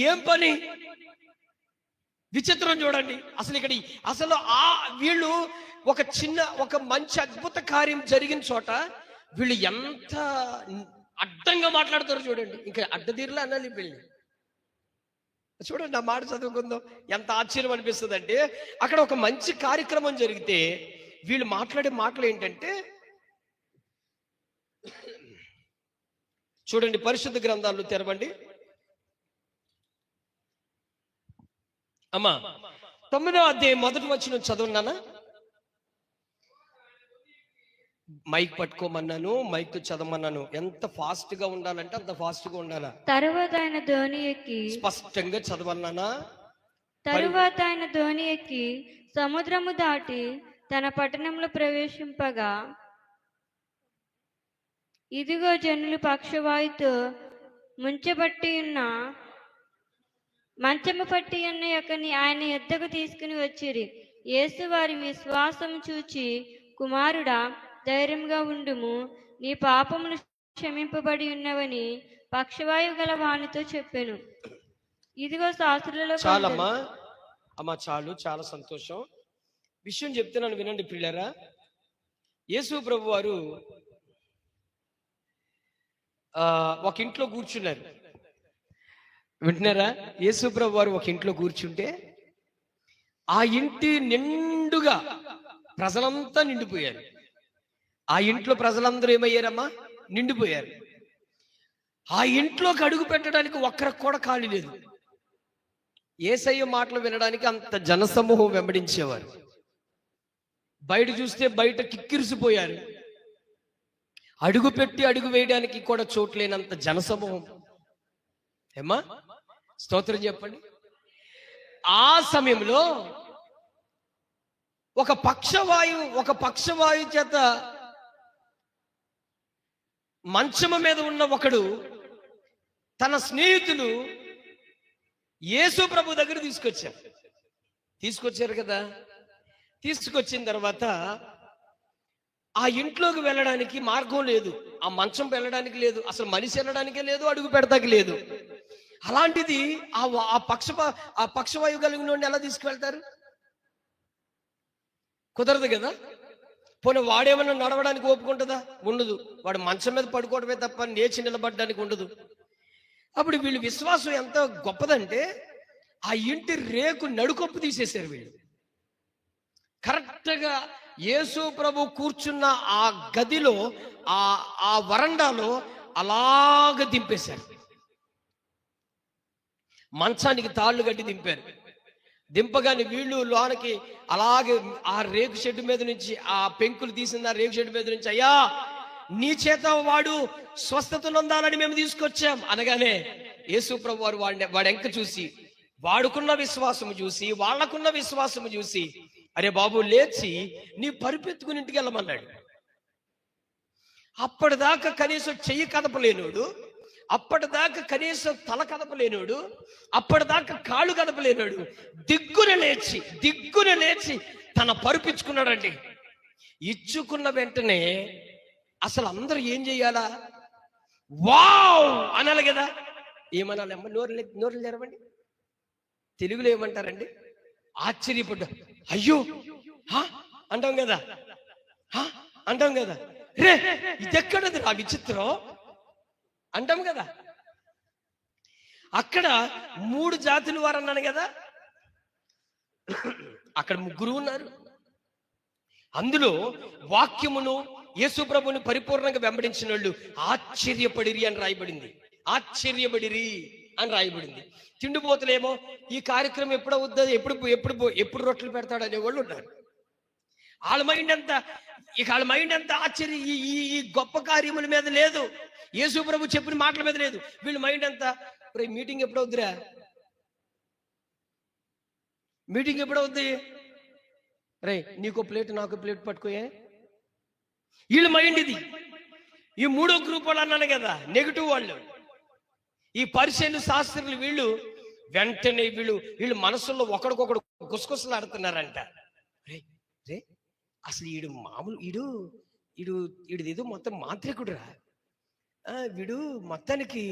ఏం పని? విచిత్రం చూడండి. అసలు వీళ్ళు ఒక మంచి అద్భుత కార్యం జరిగిన చోట వీళ్ళు ఎంత అడ్డంగా మాట్లాడతారు చూడండి. ఇంకా అడ్డదీరులో అనాలి వీళ్ళు. చూడండి, నా మాట చదువుకుందాం. ఎంత ఆశ్చర్యం అనిపిస్తుంది అంటే, అక్కడ ఒక మంచి కార్యక్రమం జరిగితే వీళ్ళు మాట్లాడే మాటలు ఏంటంటే, చూడండి పరిశుద్ధ గ్రంథాలు తెరవండి అమ్మా. 9వ అధ్యాయం 1వ వచనం చదవన్నానా? Mic పట్టుకోమన్నాను, mic చదవమన్నాను. ఎంత ఫాస్ట్ గా ఉండాలంటే అంత ఫాస్ట్ గా ఉండాలా. తరువాత ఆయన ధోని ఎక్కి, స్పష్టంగా చదవన్నానా? తరువాత ఆయన ధోని ఎక్కి సముద్రము దాటి తన పట్టణంలో ప్రవేశింపగా, ఇదిగో జనులు పక్షవాయుతో మంచము పట్టి ఉన్న యొక్కని ఆయన యొద్దకు తీసుకుని వచ్చిరి. యేసు వారి విశ్వాసం చూచి, కుమారుడా ధైర్యంగా ఉండుము, నీ పాపములు క్షమింపబడి ఉన్నవని పక్షవాయువు గల వానితో చెప్పెను. ఇదిగో శాస్త్రులలో చాలమ్మా. అమ్మా చాలు, చాలా సంతోషం. విషయం చెప్తున్నాను వినండి పిల్లరా. యేసు ప్రభు వారు ఒక ఇంట్లో కూర్చున్నారు. వింటున్నారా? యేసు ప్రభు వారు ఒక ఇంట్లో కూర్చుంటే ఆ ఇంటి నిండుగా ప్రజలంతా నిండిపోయారు. ఆ ఇంట్లో ప్రజలందరూ ఏమయ్యారమ్మా? నిండిపోయారు. ఆ ఇంట్లోకి అడుగు పెట్టడానికి ఒక్కరికి కూడా ఖాళీ లేదు. యేసయ్య మాటలు వినడానికి అంత జనసమూహం వెంబడించేవారు. బయట చూస్తే బయట కిక్కిరిసిపోయారు. అడుగు పెట్టి అడుగు వేయడానికి కూడా చోట్లేనంత జనసమూహం. ఏమ్మా స్తోత్రం చెప్పండి. ఆ సమయంలో ఒక పక్షవాయు చేత మంచము మీద ఉన్న ఒకడు తన స్నేహితులు యేసు ప్రభు దగ్గర తీసుకొచ్చారు కదా. తీసుకొచ్చిన తర్వాత ఆ ఇంట్లోకి వెళ్ళడానికి మార్గం లేదు, ఆ మంచం వెళ్ళడానికి లేదు, అసలు మనిషి వెళ్ళడానికే లేదు, అడుగు పెడతాకి లేదు. అలాంటిది ఆ పక్షవాయువు కలిగిన ఎలా తీసుకువెళ్తారు? కుదరదు కదా. పోనీ వాడేమన్నా నడవడానికి ఓపుకుంటుందా? ఉండదు. వాడు మంచం మీద పడుకోవడమే తప్ప లేచి నిలబడడానికి ఉండదు. అప్పుడు వీళ్ళు విశ్వాసం ఎంత గొప్పదంటే ఆ ఇంటి రేకు నడుకొప్పు తీసేశారు వీళ్ళు. కరెక్ట్గా యేసు ప్రభు కూర్చున్న ఆ గదిలో ఆ వరండాలో అలాగ దింపేశారు. మంచానికి తాళ్ళు కట్టి దింపారు. దింపగానే వీళ్ళు లోనకి అలాగే ఆ రేకు షెడ్డు మీద నుంచి ఆ పెంకులు తీసిన రేకు షెడ్డు మీద నుంచి, అయ్యా నీ చేత వాడు స్వస్థత నొందాలని మేము తీసుకొచ్చాం అనగానే యేసు ప్రభు వారు వాడు ఎంక చూసి, వాడుకున్న విశ్వాసము చూసి, వాళ్ళకున్న విశ్వాసము చూసి, అరే బాబు లేచి నీ పరిపెత్తుకుని ఇంటికి వెళ్ళమన్నాడు. అప్పటిదాకా కనీసం చెయ్యి కదపలేనోడు, అప్పటిదాకా కనీసం తల కదపలేనోడు, అప్పటిదాకా కాళ్ళు కదపలేనోడు దిగ్గున లేచి తన పరుపించుకున్నాడండి. ఇచ్చుకున్న వెంటనే అసలు అందరూ ఏం చెయ్యాలా? వావ్ అనాలి కదా. ఏమనాలి అమ్మ? నోరు లేరవండి. తెలుగులో ఏమంటారండి? ఆశ్చర్యపడ్డా. అయ్యో అంటాం కదా, అంటాం కదా. రే ఇదెక్కడది రా విచిత్రం అంటాం కదా. అక్కడ 3 జాతుల వారు అన్నాను కదా, అక్కడ 3 ఉన్నారు. అందులో వాక్యమును యేసు ప్రభుని పరిపూర్ణంగా వెంబడించిన వాళ్ళు ఆశ్చర్యపడిరి అని రాయబడింది. ఆశ్చర్యపడిరి అని రాయబడింది. తిండిపోతలేమో ఈ కార్యక్రమం ఎప్పుడు అవుతుంది, ఎప్పుడు రొట్టెలు పెడతాడు అనేవాళ్ళు ఉన్నారు. వాళ్ళ మైండ్ అంతా ఆశ్చర్య ఈ గొప్ప కార్యముల మీద లేదు, యేసు ప్రభు చెప్పిన మాటల మీద లేదు. వీళ్ళ మైండ్ అంతా మీటింగ్ ఎప్పుడవుద్దిరా, మీటింగ్ ఎప్పుడవుద్ది, రే నీకో ప్లేట్ నాకు ప్లేట్ పట్టుకోయే. వీళ్ళ మైండ్ ఇది. ఈ 3వ గ్రూప్ వాళ్ళు అన్నాను కదా, నెగిటివ్ వాళ్ళు. ఈ పరిచయం శాస్త్రులు వీళ్ళు వెంటనే వీళ్ళు మనసుల్లో ఒకడికొకడు గుసగుసలు ఆడుతున్నారంట. రే అసలు ఈడు మొత్తం మాంత్రికుడు రా, వీడు మొత్తానికి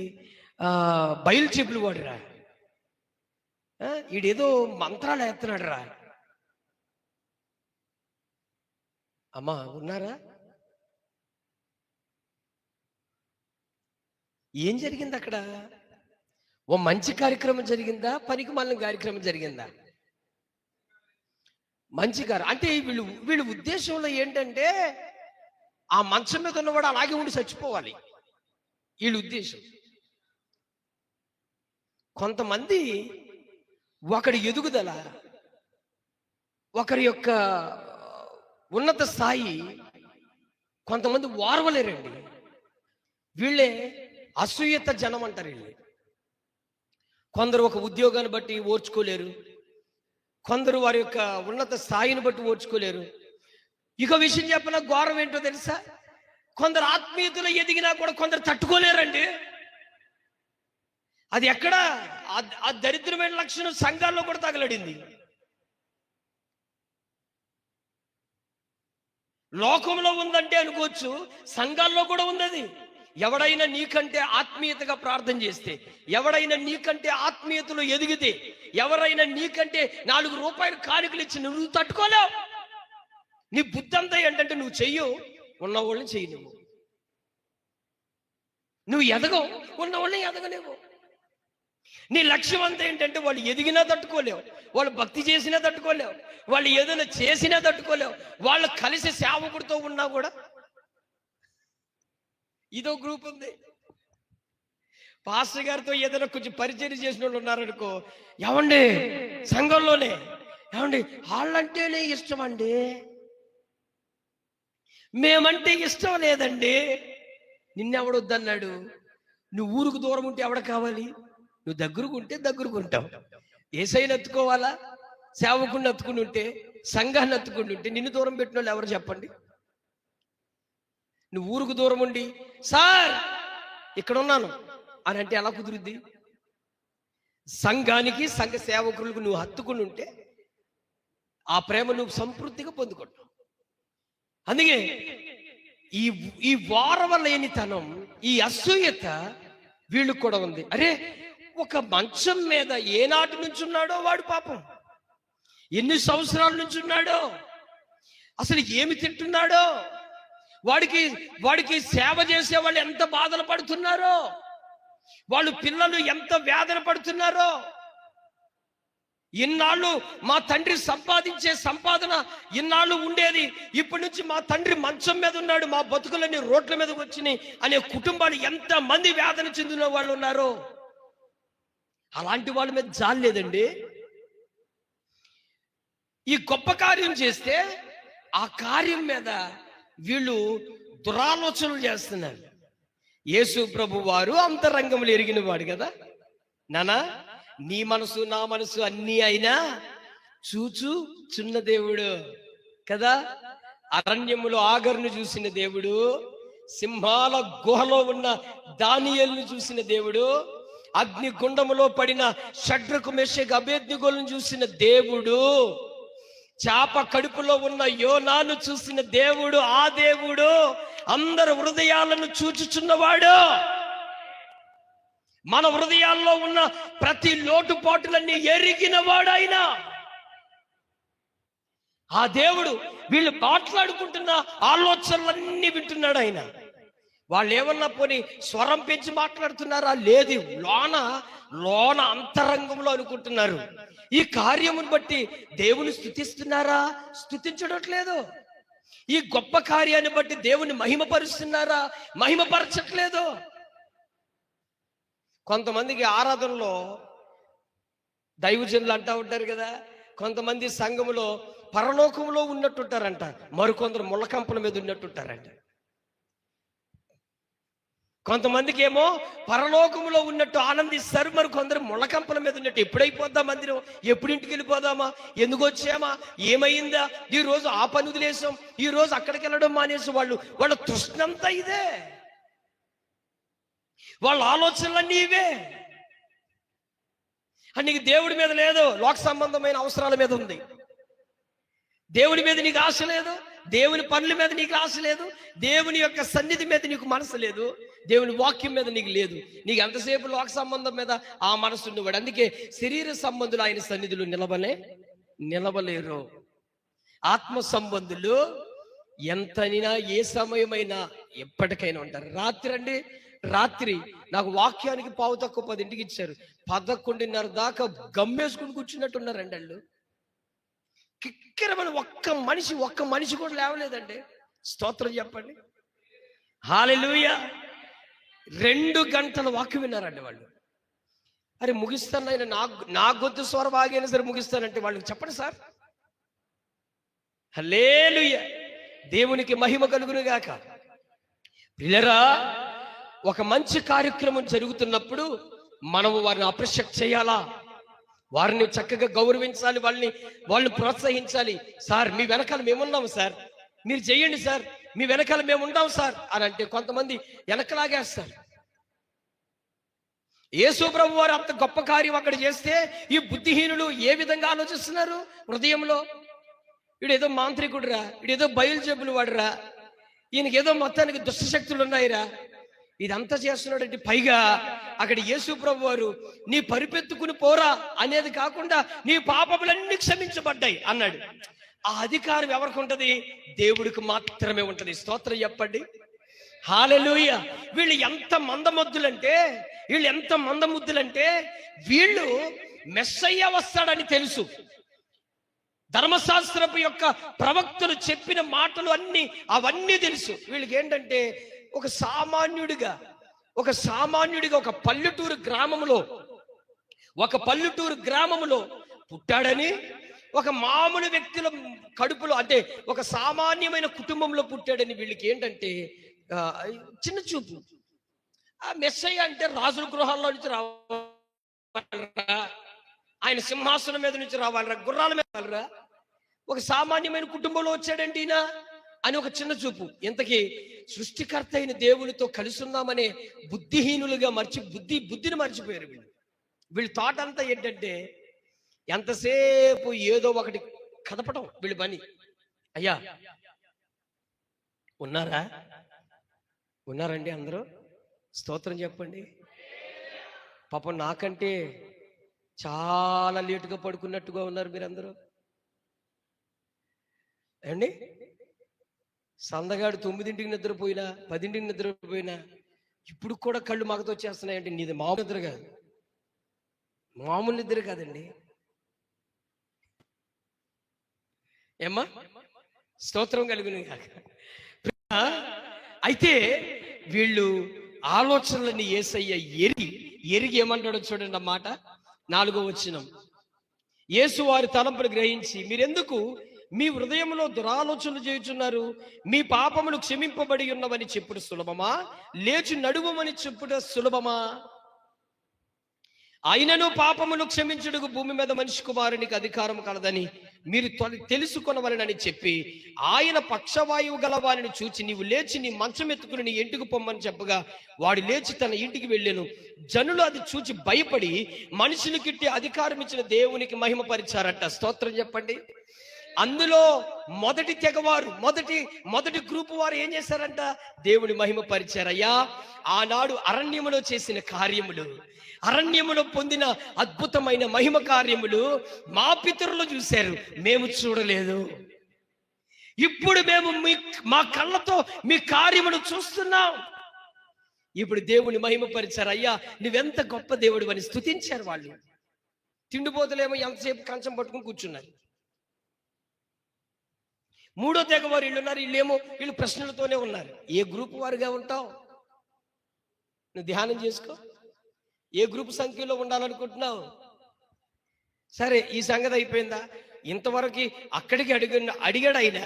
బయలు చెప్పులు వాడురా, ఈడేదో మంత్రాలు వేస్తున్నాడు రా. అమ్మా ఉన్నారా? ఏం జరిగింది అక్కడ? ఓ మంచి కార్యక్రమం జరిగిందా, పనికి మాలిన కార్యక్రమం జరిగిందా? మంచి అంటే వీళ్ళ ఉద్దేశంలో ఏంటంటే ఆ మంచం మీద ఉన్నవాడు అలాగే ఉండి చచ్చిపోవాలి, వీళ్ళ ఉద్దేశం. కొంతమంది ఒకరి ఎదుగుదల, ఒకరి యొక్క ఉన్నత స్థాయి కొంతమంది ఓర్వలేరండి. వీళ్ళే అసూయత జనం అంటారు. వీళ్ళు కొందరు ఒక ఉద్యోగాన్ని బట్టి ఓర్చుకోలేరు, కొందరు వారి యొక్క ఉన్నత స్థాయిని బట్టి ఓర్చుకోలేరు. ఇక విషయం చెప్పిన ఘోరం ఏంటో తెలుసా? కొందరు ఆత్మీయతలో ఎదిగినా కూడా కొందరు తట్టుకోలేరండి. అది ఎక్కడ? ఆ దరిద్రమైన లక్షణం సంఘాల్లో కూడా తగలడింది. లోకంలో ఉందంటే అనుకోవచ్చు, సంఘాల్లో కూడా ఉంది. ఎవడైనా నీకంటే ఆత్మీయతగా ప్రార్థన చేస్తే, ఎవడైనా నీకంటే ఆత్మీయతలో ఎదిగితే, ఎవరైనా నీకంటే 4 రూపాయలు కానుకలు ఇచ్చి నువ్వు తట్టుకోలేవు. నీ బుద్ధి అంతా ఏంటంటే నువ్వు చెయ్యు, ఉన్నవాళ్ళని చెయ్యి, నువ్వు ఎదగవు, ఉన్నవాళ్ళని ఎదగలేవు. నీ లక్ష్యం అంతా ఏంటంటే వాళ్ళు ఎదిగినా తట్టుకోలేవు, వాళ్ళు భక్తి చేసినా తట్టుకోలేవు, వాళ్ళు ఏదైనా చేసినా తట్టుకోలేవు, వాళ్ళు కలిసి సేవకుడితో ఉన్నా కూడా. ఇదో గ్రూప్ ఉంది. పాస్టర్ గారితో ఏదైనా కొంచెం పరిచయం చేసిన వాళ్ళు ఉన్నారనుకో, ఏమండి సంఘంలోనే, ఏమండి వాళ్ళంటేనే ఇష్టం అండి, మేమంటే ఇష్టం లేదండి. నిన్నెవడొద్దన్నాడు? నువ్వు ఊరుకు దూరం ఉంటే ఎవడ కావాలి? నువ్వు దగ్గరకు ఉంటే దగ్గరకు ఉంటావు. ఏసైని ఎత్తుకోవాలా? సేవకుడిని ఎత్తుకుని ఉంటే, సంఘాన్ని ఎత్తుకుని ఉంటే నిన్ను దూరం పెట్టిన వాళ్ళు ఎవరు చెప్పండి? నువ్వు ఊరుకు దూరం ఉండి సార్ ఇక్కడ ఉన్నాను అని అంటే ఎలా కుదురుద్ది? సంఘానికి, సంఘ సేవకులకు నువ్వు హత్తుకుని ఉంటే ఆ ప్రేమ నువ్వు సంతృప్తిగా పొందుకుంటావు. అందుకే ఈ వారవలేనితనం, ఈ అసూయత వీళ్ళకు కూడా ఉంది. అరే, ఒక మంచం మీద ఏనాటి నుంచి ఉన్నాడో వాడు, పాపం ఎన్ని సంవత్సరాల నుంచి ఉన్నాడో, అసలు ఏమి తింటున్నాడో, వాడికి సేవ చేసే వాళ్ళు ఎంత బాధలు పడుతున్నారో, వాళ్ళు పిల్లలు ఎంత వేదన పడుతున్నారో. ఇన్నాళ్ళు మా తండ్రి సంపాదించే సంపాదన ఇన్నాళ్ళు ఉండేది, ఇప్పటి నుంచి మా తండ్రి మంచం మీద ఉన్నాడు, మా బతుకులన్నీ రోడ్ల మీదకి వచ్చినాయి అనే కుటుంబాలు ఎంత మంది వేదన చెందిన వాళ్ళు ఉన్నారో. అలాంటి వాళ్ళ మీద జాలి లేదండి. ఈ గొప్ప కార్యం చేస్తే ఆ కార్యం మీద వీళ్ళు దురాలోచనలు చేస్తున్నారు. యేసు ప్రభు వారు అంతరంగములు ఎరిగిన వాడు కదా. నానా, నీ మనసు నా మనసు అన్నీ అయినా చూచుచున్న దేవుడు కదా. అరణ్యములో ఆగర్ను చూసిన దేవుడు, సింహాల గుహలో ఉన్న దానియేలును చూసిన దేవుడు, అగ్ని గుండములో పడిన షడ్రకు మెషకు అబేద్నెగోలను చూసిన దేవుడు, చాప కడుపులో ఉన్న యోనాను చూసిన దేవుడు, ఆ దేవుడు అందరి హృదయాలను చూచుచున్నవాడు. మన హృదయాల్లో ఉన్న ప్రతి లోటుపాటులన్నీ ఎరిగినవాడు ఆయన. ఆ దేవుడు వీళ్ళు మాట్లాడుకుంటున్న ఆలోచనలన్నీ వింటున్నాడు ఆయన. వాళ్ళు ఏమన్నా పోనీ స్వరం పెంచి మాట్లాడుతున్నారా? లేదు, లోన అంతరంగంలో అనుకుంటున్నారు. ఈ కార్యమును బట్టి దేవుని స్తుతిస్తున్నారా? స్తుతించడట్లేదు. ఈ గొప్ప కార్యాన్ని బట్టి దేవుని మహిమపరుస్తున్నారా? మహిమపరచట్లేదు. కొంతమందికి ఆరాధనలో దైవజనులు అంటూ ఉంటారు కదా, కొంతమంది సంఘములో పరలోకంలో ఉన్నట్టుంటారంట, మరికొందరు ముళ్ళకంపల మీద ఉన్నట్టుంటారంట. కొంతమందికి ఏమో పరలోకములో ఉన్నట్టు ఆనందిస్తారు, మరి కొందరు ముళ్ళకంపల మీద ఉన్నట్టు. ఎప్పుడైపోద్దాం మందిరం, ఎప్పుడు ఇంటికి వెళ్ళిపోదామా, ఎందుకు వచ్చామా, ఏమైందా, ఈ రోజు ఆ పని వదిలేసాం, ఈ రోజు అక్కడికి వెళ్ళడం మానేసి వాళ్ళ తృష్ణంతా ఇదే, వాళ్ళ ఆలోచనలన్నీ ఇవే. నీకు దేవుడి మీద లేదు, లోక సంబంధమైన అవసరాల మీద ఉంది. దేవుడి మీద నీకు ఆశ లేదు, దేవుని పనుల మీద నీకు ఆశ లేదు, దేవుని యొక్క సన్నిధి మీద నీకు మనసు లేదు, దేవుని వాక్యం మీద నీకు లేదు. నీకు ఎంతసేపు లోక సంబంధం మీద ఆ మనసు ఉండేవాడు. అందుకే శరీర సంబంధులు ఆయన సన్నిధులు నిలవలేరు. ఆత్మ సంబంధులు ఎంతైనా ఏ సమయమైనా ఎప్పటికైనా ఉంటారు. రాత్రి నాకు వాక్యానికి 9:45 ఇచ్చారు, 11:30 దాకా గమ్మేసుకుని కూర్చున్నట్టున్నారండి వాళ్ళు. కిక్కిరమని ఒక్క మనిషి కూడా లేవలేదండి. స్తోత్రం చెప్పండి, హల్లెలూయా. 2 గంటల వాక్యం విన్నారండి వాళ్ళు. అరే ముగిస్తాను ఆయన, నా గొంతు స్వరం ఆగైనా సరే ముగిస్తానంటే వాళ్ళకి చెప్పండి సార్. హల్లెలూయా, దేవునికి మహిమ కలుగును గాక. పిల్లరా, ఒక మంచి కార్యక్రమం జరుగుతున్నప్పుడు మనము వారిని అప్రిషియేట్ చేయాలా, వారిని చక్కగా గౌరవించాలి, వాళ్ళని ప్రోత్సహించాలి. సార్ మీ వెనకాల మేమున్నాము సార్, మీరు చెయ్యండి సార్, మీ వెనకాల మేము ఉంటాం సార్ అని అంటే కొంతమంది వెనకలాగేస్తారు. యేసు ప్రభు వారు అంత గొప్ప కార్యం అక్కడ చేస్తే ఈ బుద్ధిహీనులు ఏ విధంగా ఆలోచిస్తున్నారు హృదయంలో? వీడేదో మాంత్రికుడురా, వీడేదో బయలుజబ్బులు వాడురా, ఈయనకి ఏదో మొత్తానికి దుష్టశక్తులు ఉన్నాయిరా, ఇదంతా చేస్తున్నాడంటే. పైగా అక్కడ యేసు ప్రభు వారు నీ పరిపెత్తుకుని పోరా అనేది కాకుండా నీ పాపములన్నీ క్షమించబడ్డాయి అన్నాడు. ఆ అధికారం ఎవరికి ఉంటది? దేవుడికి మాత్రమే ఉంటది. స్తోత్రం చెప్పండి, హల్లెలూయా. వీళ్ళు ఎంత మందముద్దులంటే వీళ్ళు మెస్సయ్య వస్తాడని తెలుసు. ధర్మశాస్త్రపు యొక్క ప్రవక్తలు చెప్పిన మాటలు అవన్నీ తెలుసు. వీళ్ళకి ఏంటంటే ఒక సామాన్యుడిగా ఒక పల్లెటూరు గ్రామంలో పుట్టాడని, ఒక మామూలు వ్యక్తుల కడుపులో, అంటే ఒక సామాన్యమైన కుటుంబంలో పుట్టాడని వీళ్ళకి ఏంటంటే చిన్న చూపు. ఆ మెస్సయ్య అంటే రాజుల గృహాల్లో నుంచి రావాలరా, ఆయన సింహాసనం మీద నుంచి రావాలరా, గుర్రాల మీద రావాలరా, ఒక సామాన్యమైన కుటుంబంలో వచ్చాడండి ఈయన అని ఒక చిన్న చూపు. ఇంతకీ సృష్టికర్త అయిన దేవునితో కలిసి ఉన్నామనే బుద్ధిహీనులుగా బుద్ధిని మర్చిపోయారు వీళ్ళు థాట్ అంతా ఏంటంటే ఎంతసేపు ఏదో ఒకటి కదపటం వీళ్ళ పని. అయ్యా ఉన్నారండి అందరూ? స్తోత్రం చెప్పండి. పాపం నాకంటే చాలా లేటుగా పడుకున్నట్టుగా ఉన్నారు మీరందరూ అండి. సందగాడు 9ంటికి నిద్రపోయినా 10ంటికి నిద్రపోయినా ఇప్పుడు కూడా కళ్ళు మగతో వచ్చేస్తున్నాయండి. నీది మామూలు నిద్ర కాదండి. ఏమ్మా? స్తోత్రం కలుగును కాక. అయితే వీళ్ళు ఆలోచనలని యేసయ్య ఎరిగి ఏమంటాడో చూడండి అన్నమాట. 4వ వచనం, యేసు వారి తలంపులు గ్రహించి, మీరెందుకు మీ హృదయంలో దురాలోచనలు చేయుచున్నారు? మీ పాపములు క్షమింపబడి ఉన్నవని చెప్పుడు సులభమా, లేచి నడువమని చెప్పుడు సులభమా? అయినను పాపములు క్షమించుటకు భూమి మీద మనిషి కుమారునికి అధికారం కలదని మీరు తెలుసుకొనవలనని చెప్పి, ఆయన పక్షవాయువు గల వారిని చూచి, నీవు లేచి నీ మంచం ఎత్తుకుని నీ ఇంటికి పొమ్మని చెప్పగా వాడు లేచి తన ఇంటికి వెళ్ళాను. జనులు అది చూచి భయపడి మనుషులకిట్టి అధికారం ఇచ్చిన దేవునికి మహిమపరిచారట. స్తోత్రం చెప్పండి. అందులో మొదటి తెగవారు, మొదటి గ్రూపు వారు ఏం చేశారంట? దేవుని మహిమపరిచారయ్యా. ఆనాడు అరణ్యములో చేసిన కార్యములు, అరణ్యములో పొందిన అద్భుతమైన మహిమ కార్యములు మా పితరులు చూశారు, మేము చూడలేదు. ఇప్పుడు మేము మా కళ్ళతో మీ కార్యములు చూస్తున్నాం. ఇప్పుడు దేవుని మహిమపరిచారు. అయ్యా నువ్వెంత గొప్ప దేవుడు అని స్తుతించారు వాళ్ళు. తిండిపోతలేమో ఎంతసేపు కంచం పట్టుకుని కూర్చున్నారు. 3వ తెగ వారు వీళ్ళున్నారు. వీళ్ళు ప్రశ్నలతోనే ఉన్నారు. ఏ గ్రూప్ వారుగా ఉంటావు? నువ్వు ధ్యానం చేసుకో. ఏ గ్రూప్ సంఖ్యలో ఉండాలనుకుంటున్నావు? సరే, ఈ సంగతి అయిపోయిందా? ఇంతవరకు అక్కడికి అడిగాడు ఆయన.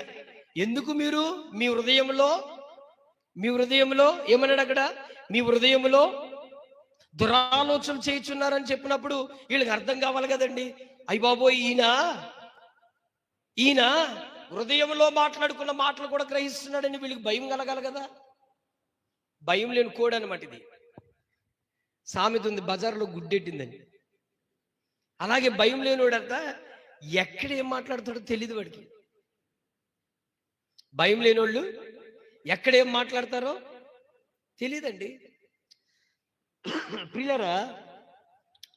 ఎందుకు మీరు మీ హృదయంలో ఏమన్నాడు అక్కడ? మీ హృదయంలో దురాలోచన చేయుచున్నారని చెప్పినప్పుడు వీళ్ళకి అర్థం కావాలి కదండి. అయ్య బాబోయ్, ఈయన హృదయంలో మాట్లాడుకున్న మాటలు కూడా గ్రహిస్తున్నాడని వీళ్ళకి భయం కలగాలి కదా. భయం లేని కోడి అనమాట ఇది. సామెత ఉంది, బజార్లో గుడ్డెట్టిందని. అలాగే భయం లేనివాడంట ఎక్కడ ఏం మాట్లాడతాడో తెలియదు వాడికి. భయం లేనోళ్ళు ఎక్కడ ఏం మాట్లాడతారో తెలియదండి. ప్రియులారా,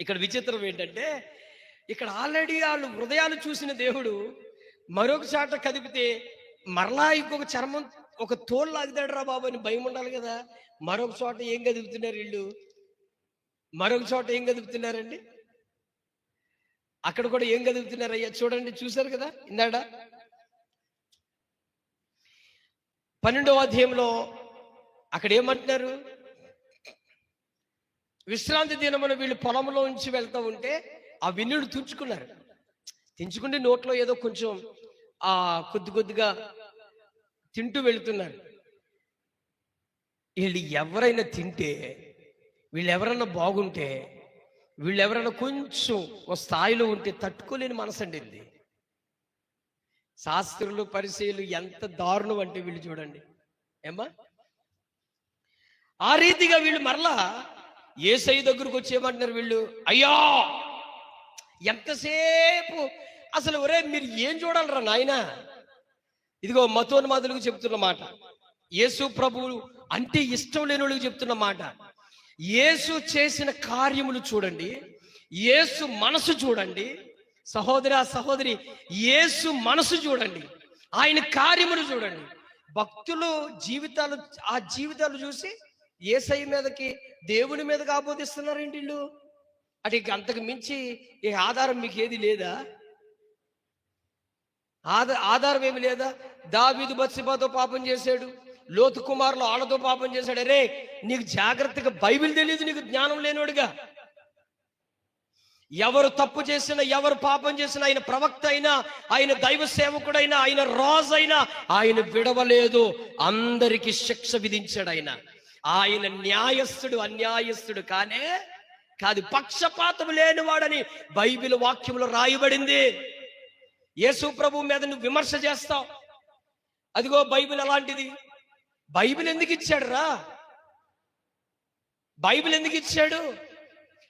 ఇక్కడ విచిత్రం ఏంటంటే, ఇక్కడ ఆల్రెడీ వాళ్ళు హృదయాలు చూసిన దేవుడు మరొక చాట కదిపితే మరలా ఇంకొక చర్మం, ఒక తోలు లాగుతాడు రా బాబు అని భయం ఉండాలి కదా. మరొక చోట ఏం కదుపుతున్నారు వీళ్ళు? కదుపుతున్నారండి? అక్కడ కూడా ఏం కదుపుతున్నారు అయ్యా? చూడండి, చూశారు కదా ఇందాడ 12వ అధ్యాయంలో అక్కడ ఏమంటున్నారు? విశ్రాంతి దినమున వీళ్ళు పొలంలో నుంచి వెళ్తూ ఉంటే ఆ విన్నుడు తెంచుకుంటే నోట్లో ఏదో కొంచెం కొద్దిగా తింటూ వెళుతున్నారు. వీళ్ళు ఎవరైనా తింటే, వీళ్ళు ఎవరైనా బాగుంటే, వీళ్ళు ఎవరైనా కొంచెం ఒక స్థాయిలో ఉంటే తట్టుకోలేని మనసు అండి ఇది. శాస్త్రులు పరిచయులు ఎంత దారుణం అంటే వీళ్ళు చూడండి ఏమ్మా. ఆ రీతిగా వీళ్ళు మరలా యేసయ్య దగ్గరకు వచ్చేయమంటున్నారు వీళ్ళు. అయ్యా ఎంతసేపు అసలు, ఒరే మీరు ఏం చూడాలరా నాయన? ఇదిగో మతోన్మాదులకు చెప్తున్న మాట, యేసు ప్రభువు అంటే ఇష్టం లేని వాళ్ళకి చెప్తున్న మాట. యేసు చేసిన కార్యములు చూడండి, యేసు మనసు చూడండి, సహోదరా సహోదరి, యేసు మనసు చూడండి, ఆయన కార్యములు చూడండి. భక్తులు జీవితాలు, ఆ జీవితాలు చూసి యేసయ్య మీదకి, దేవుని మీదకి ఆబోధిస్తున్నారేంటి వీళ్ళు? అంటే ఇక అంతకు మించి ఈ ఆధారం మీకు ఏది లేదా? ఆధారం ఏమి లేదా? దావీదు బత్షెబతో పాపం చేశాడు, లోతు కుమారులు వాళ్ళతో పాపం చేశాడు. అరే, నీకు జాగ్రత్తగా బైబిల్ తెలియదు, నీకు జ్ఞానం లేనివాడుగా. ఎవరు తప్పు చేసినా, ఎవరు పాపం చేసినా, ఆయన ప్రవక్త అయినా, ఆయన దైవ సేవకుడైనా, ఆయన రాజు అయినా, ఆయన విడవలేదు, అందరికి శిక్ష విధించాడు. ఆయన న్యాయస్థుడు, అన్యాయస్థుడు కానే కాదు, పక్షపాతం లేనివాడని బైబిల్ వాక్యంలో రాయబడింది. యేసు ప్రభు మీద నువ్వు విమర్శ చేస్తావు, అదిగో బైబిల్ అలాంటిది. బైబిల్ ఎందుకు ఇచ్చాడు రా? బైబిల్ ఎందుకు ఇచ్చాడు?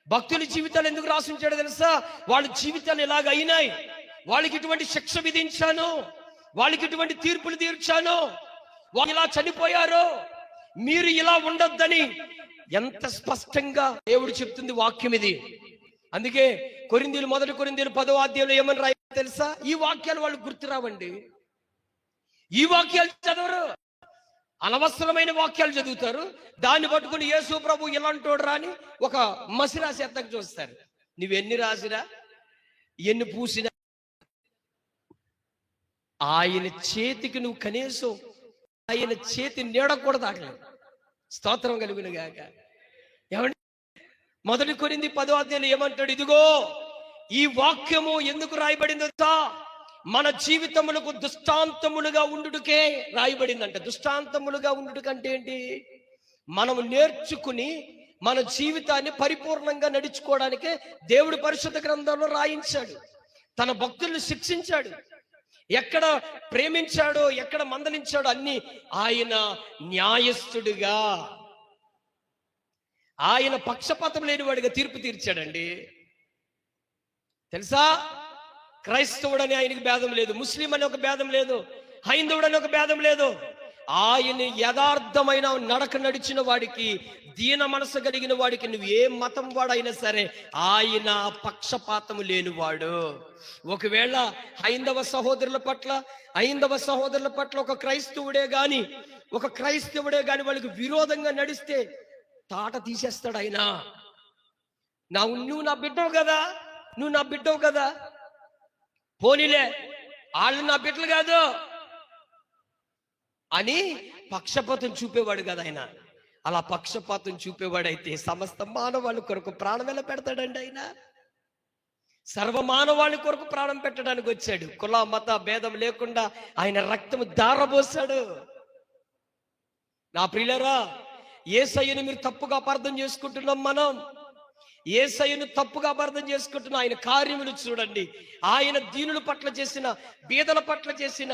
భక్తుల జీవితాలు ఎందుకు రాసించాడో తెలుసా? వాళ్ళ జీవితాలు ఇలాగ అయినాయి, వాళ్ళకి ఇటువంటి శిక్ష విధించాను, వాళ్ళకి ఇటువంటి తీర్పులు తీర్చాను, వాళ్ళు ఇలా చనిపోయారు, మీరు ఇలా ఉండొద్దని ఎంత స్పష్టంగా దేవుడు చెప్తుంది వాక్యం ఇది. అందుకే మొదటి కొరింథీయులు 10వ అధ్యాయంలో ఏమని రాయ తెలుసా? ఈ వాక్యాలు వాళ్ళు గుర్తురావండి, ఈ వాక్యాలు చదవరు, అనవసరమైన వాక్యాలు చదువుతారు. దాన్ని పట్టుకుని యేసు ప్రభు ఇలాంటోడు రాని ఒక మసి రాసి ఎత్తకు చూస్తారు. నువ్వెన్ని రాసినా, ఎన్ని పూసినా, ఆయన చేతికి నువ్వు కనీసం ఆయన చేతి నీడ కూడా తాకలేదు. స్తోత్రం కలుగును గాక. ఏమండి, మొదటి కొరింథీ 10వ అధ్యాయంలో ఏమంటాడు? ఇదిగో ఈ వాక్యము ఎందుకు రాయబడిందో, మన జీవితములకు దృష్టాంతములుగా ఉండుటకే రాయబడిందంట. దృష్టాంతములుగా ఉండుటకంటే ఏంటి? మనము నేర్చుకుని మన జీవితాన్ని పరిపూర్ణంగా నడుచుకోవడానికే దేవుడు పరిశుద్ధ గ్రంథంలో రాయించాడు. తన భక్తులను శిక్షించాడు, ఎక్కడ ప్రేమించాడో, ఎక్కడ మందలించాడో అన్ని ఆయన న్యాయస్థుడిగా, ఆయన పక్షపాతం లేనివాడిగా తీర్పు తీర్చాడండి. తెలుసా? క్రైస్తవుడని ఆయనకి భేదం లేదు, ముస్లిం అని ఒక భేదం లేదు, హైందవుడని ఒక భేదం లేదు. ఆయన యథార్థమైన నడక నడిచిన వాడికి, దీన మనసు కలిగిన వాడికి, నువ్వు ఏ మతం వాడైనా సరే ఆయన పక్షపాతము లేనివాడు. ఒకవేళ హైందవ సహోదరుల పట్ల ఒక క్రైస్తవుడే గాని వాళ్ళకి విరోధంగా నడిస్తే తాట తీసేస్తాడు ఆయన. నువ్వు నా బిడ్డవు కదా, పోనీలే వాళ్ళు నా బిడ్డలు కాదు అని పక్షపాతం చూపేవాడు కదా ఆయన. అలా పక్షపాతం చూపేవాడైతే సమస్త మానవాళ్ళ కొరకు ప్రాణం ఎలా పెడతాడండి ఆయన? సర్వమానవాళి కొరకు ప్రాణం పెట్టడానికి వచ్చాడు. కుల మత భేదం లేకుండా ఆయన రక్తము ధారపోసాడు. నా ప్రియులారా, యేసయ్యను మీరు తప్పుగా అపార్థం చేసుకుంటున్నాం. మనం యేసయ్యను తప్పుగా అపార్థం చేసుకుంటున్నాం. ఆయన కార్యములు చూడండి, ఆయన దీనుల పట్ల చేసిన, బీదల పట్ల చేసిన,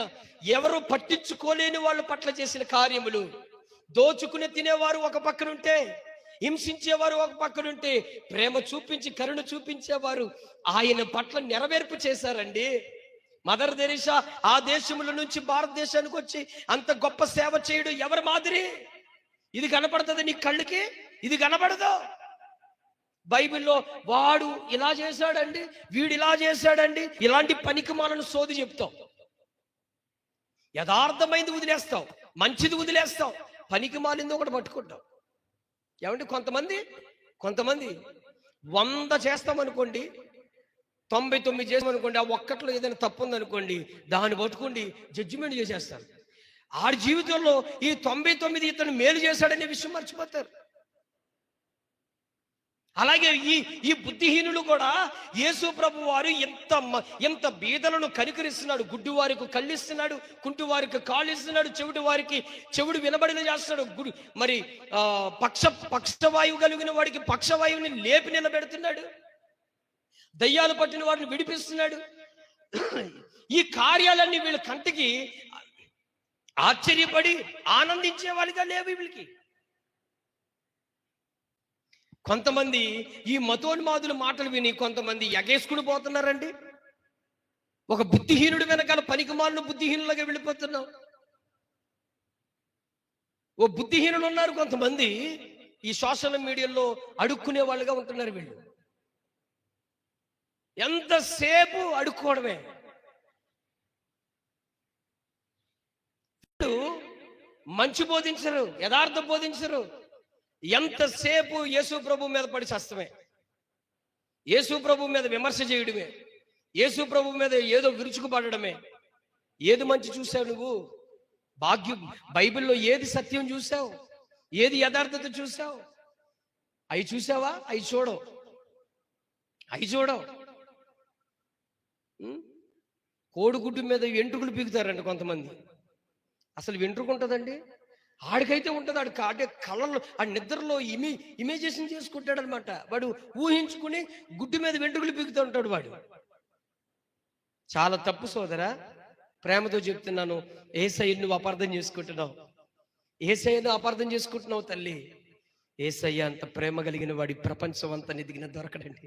ఎవరు పట్టించుకోలేని వాళ్ళ పట్ల చేసిన కార్యములు. దోచుకుని తినేవారు ఒక పక్కనుంటే, హింసించేవారు ఒక పక్కనుంటే, ప్రేమ చూపించి కరుణ చూపించేవారు ఆయన పట్ల నెరవేర్పు చేశారండి. మదర్ తెరీసా ఆ దేశముల నుంచి భారతదేశానికి వచ్చి అంత గొప్ప సేవ చేయడం ఎవరి మాదిరి? ఇది కనపడుతుంది నీ కళ్ళకి? ఇది కనపడదు. బైబిల్లో వాడు ఇలా చేశాడండి, వీడు ఇలా చేశాడండి, ఇలాంటి పనికిమాలను సోది చెప్తాం. యథార్థమైంది వదిలేస్తాం, మంచిది వదిలేస్తాం, పనికి మాలింది ఒకటి పట్టుకుంటాం. ఏమంటే కొంతమంది 100 చేస్తామనుకోండి, 99 చేసామనుకోండి, ఆ ఒక్కట్లో ఏదైనా తప్పు ఉందనుకోండి, దాన్ని పట్టుకోండి జడ్జిమెంట్ చేసేస్తారు. ఆడి జీవితంలో ఈ 99 ఇతను మేలు చేశాడనే విషయం మర్చిపోతారు. అలాగే ఈ బుద్ధిహీనులు కూడా యేసు ప్రభు వారు ఎంత బీదలను కనికరిస్తున్నాడు. గుడ్డి వారికి కళ్ళిస్తున్నాడు, కుంటి వారికి కాళ్ళు ఇస్తున్నాడు, చెవిటి వారికి చెవుడు వినబడిన చేస్తున్నాడు. మరి పక్షవాయువు కలిగిన వాడికి పక్షవాయువుని లేపి నిలబెడుతున్నాడు, దయ్యాలు పట్టిన వాడిని విడిపిస్తున్నాడు. ఈ కార్యాలన్నీ వీళ్ళ కంటికి ఆశ్చర్యపడి ఆనందించే వాళ్ళుగా లేవు వీళ్ళకి. కొంతమంది ఈ మతోన్మాదుల మాటలు విని కొంతమంది ఎగేసుకుని పోతున్నారండి. ఒక బుద్ధిహీనుడు వెనకాల పనికిమాలను బుద్ధిహీనులుగా వెళ్ళిపోతున్నాం. ఓ బుద్ధిహీనులు ఉన్నారు కొంతమంది, ఈ సోషల్ మీడియాలో అడుక్కునే వాళ్ళుగా ఉంటున్నారు వీళ్ళు. ఎంతసేపు అడుక్కోవడమే. మంచి బోధించరు, యథార్థం బోధించరు. ఎంతసేపు యేసు ప్రభు మీద పడి చస్తమే, యేసు ప్రభు మీద విమర్శ చేయడమే, యేసు ప్రభు మీద ఏదో విరుచుకుపడడమే. ఏది మంచి చూసావు నువ్వు? భాగ్యం బైబిల్లో ఏది సత్యం చూసావు? ఏది యథార్థత చూసావు? అవి చూసావా? అవి చూడవు. కోడిగుడ్డు మీద వెంట్రుకలు పీకుతారండి కొంతమంది. అసలు వెంట్రుక ఉంటుందండి? ఆడికైతే ఉంటుంది. ఆడి కళ్ళలో, ఆ నిద్రలో ఇమేజేషన్ చేసుకుంటాడు అనమాట. వాడు ఊహించుకుని గుడ్డు మీద వెంట్రుకలు పీకుతూ ఉంటాడు వాడు. చాలా తప్పు సోదరా, ప్రేమతో చెప్తున్నాను. యేసయ్యను నువ్వు అపార్థం చేసుకుంటున్నావు. యేసయ్యను అపార్థం చేసుకుంటున్నావు తల్లి. యేసయ్య అంత ప్రేమ కలిగిన వాడి ప్రపంచం అంతా ఎదిగిన దొరకడండి.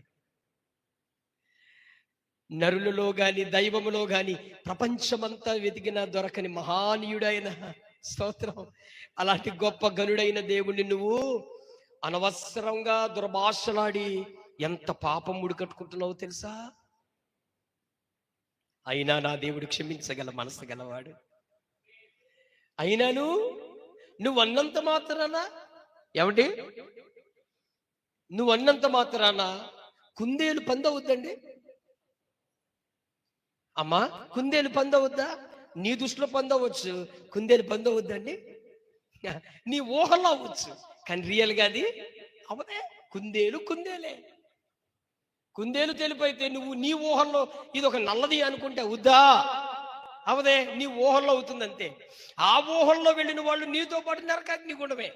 నరులలో గాని దైవములో గాని ప్రపంచమంతా వెతికినా దొరకని మహానీయుడైన, స్తోత్రం, అలాంటి గొప్ప గనుడైన దేవుణ్ణి నువ్వు అనవసరంగా దుర్భాషలాడి ఎంత పాపం ముడికట్టుకుంటున్నావు తెలుసా? అయినా నా దేవుడు క్షమించగల మనసు గలవాడు. అయినాను నువ్వు అన్నంత మాత్రాన, ఏమండి, నువ్వు అన్నంత మాత్రాన కుందేలు పందవుద్దండి? అమ్మా, కుందేలు పందవుద్దా? నీ దృష్టిలో పందవచ్చు, కుందేలు పందవుద్దండి? నీ ఊహల్లో అవ్వచ్చు, కానీ రియల్గా అది అవదే. కుందేలే. కుందేలు తెలిపైతే నువ్వు నీ ఊహల్లో ఇది ఒక నల్లది అనుకుంటే అవుద్దా? అవదే, నీ ఊహల్లో అవుతుంది అంతే. ఆ ఊహల్లో వెళ్ళిన వాళ్ళు నీతో పాటు నరకాగ్ని గుండమే,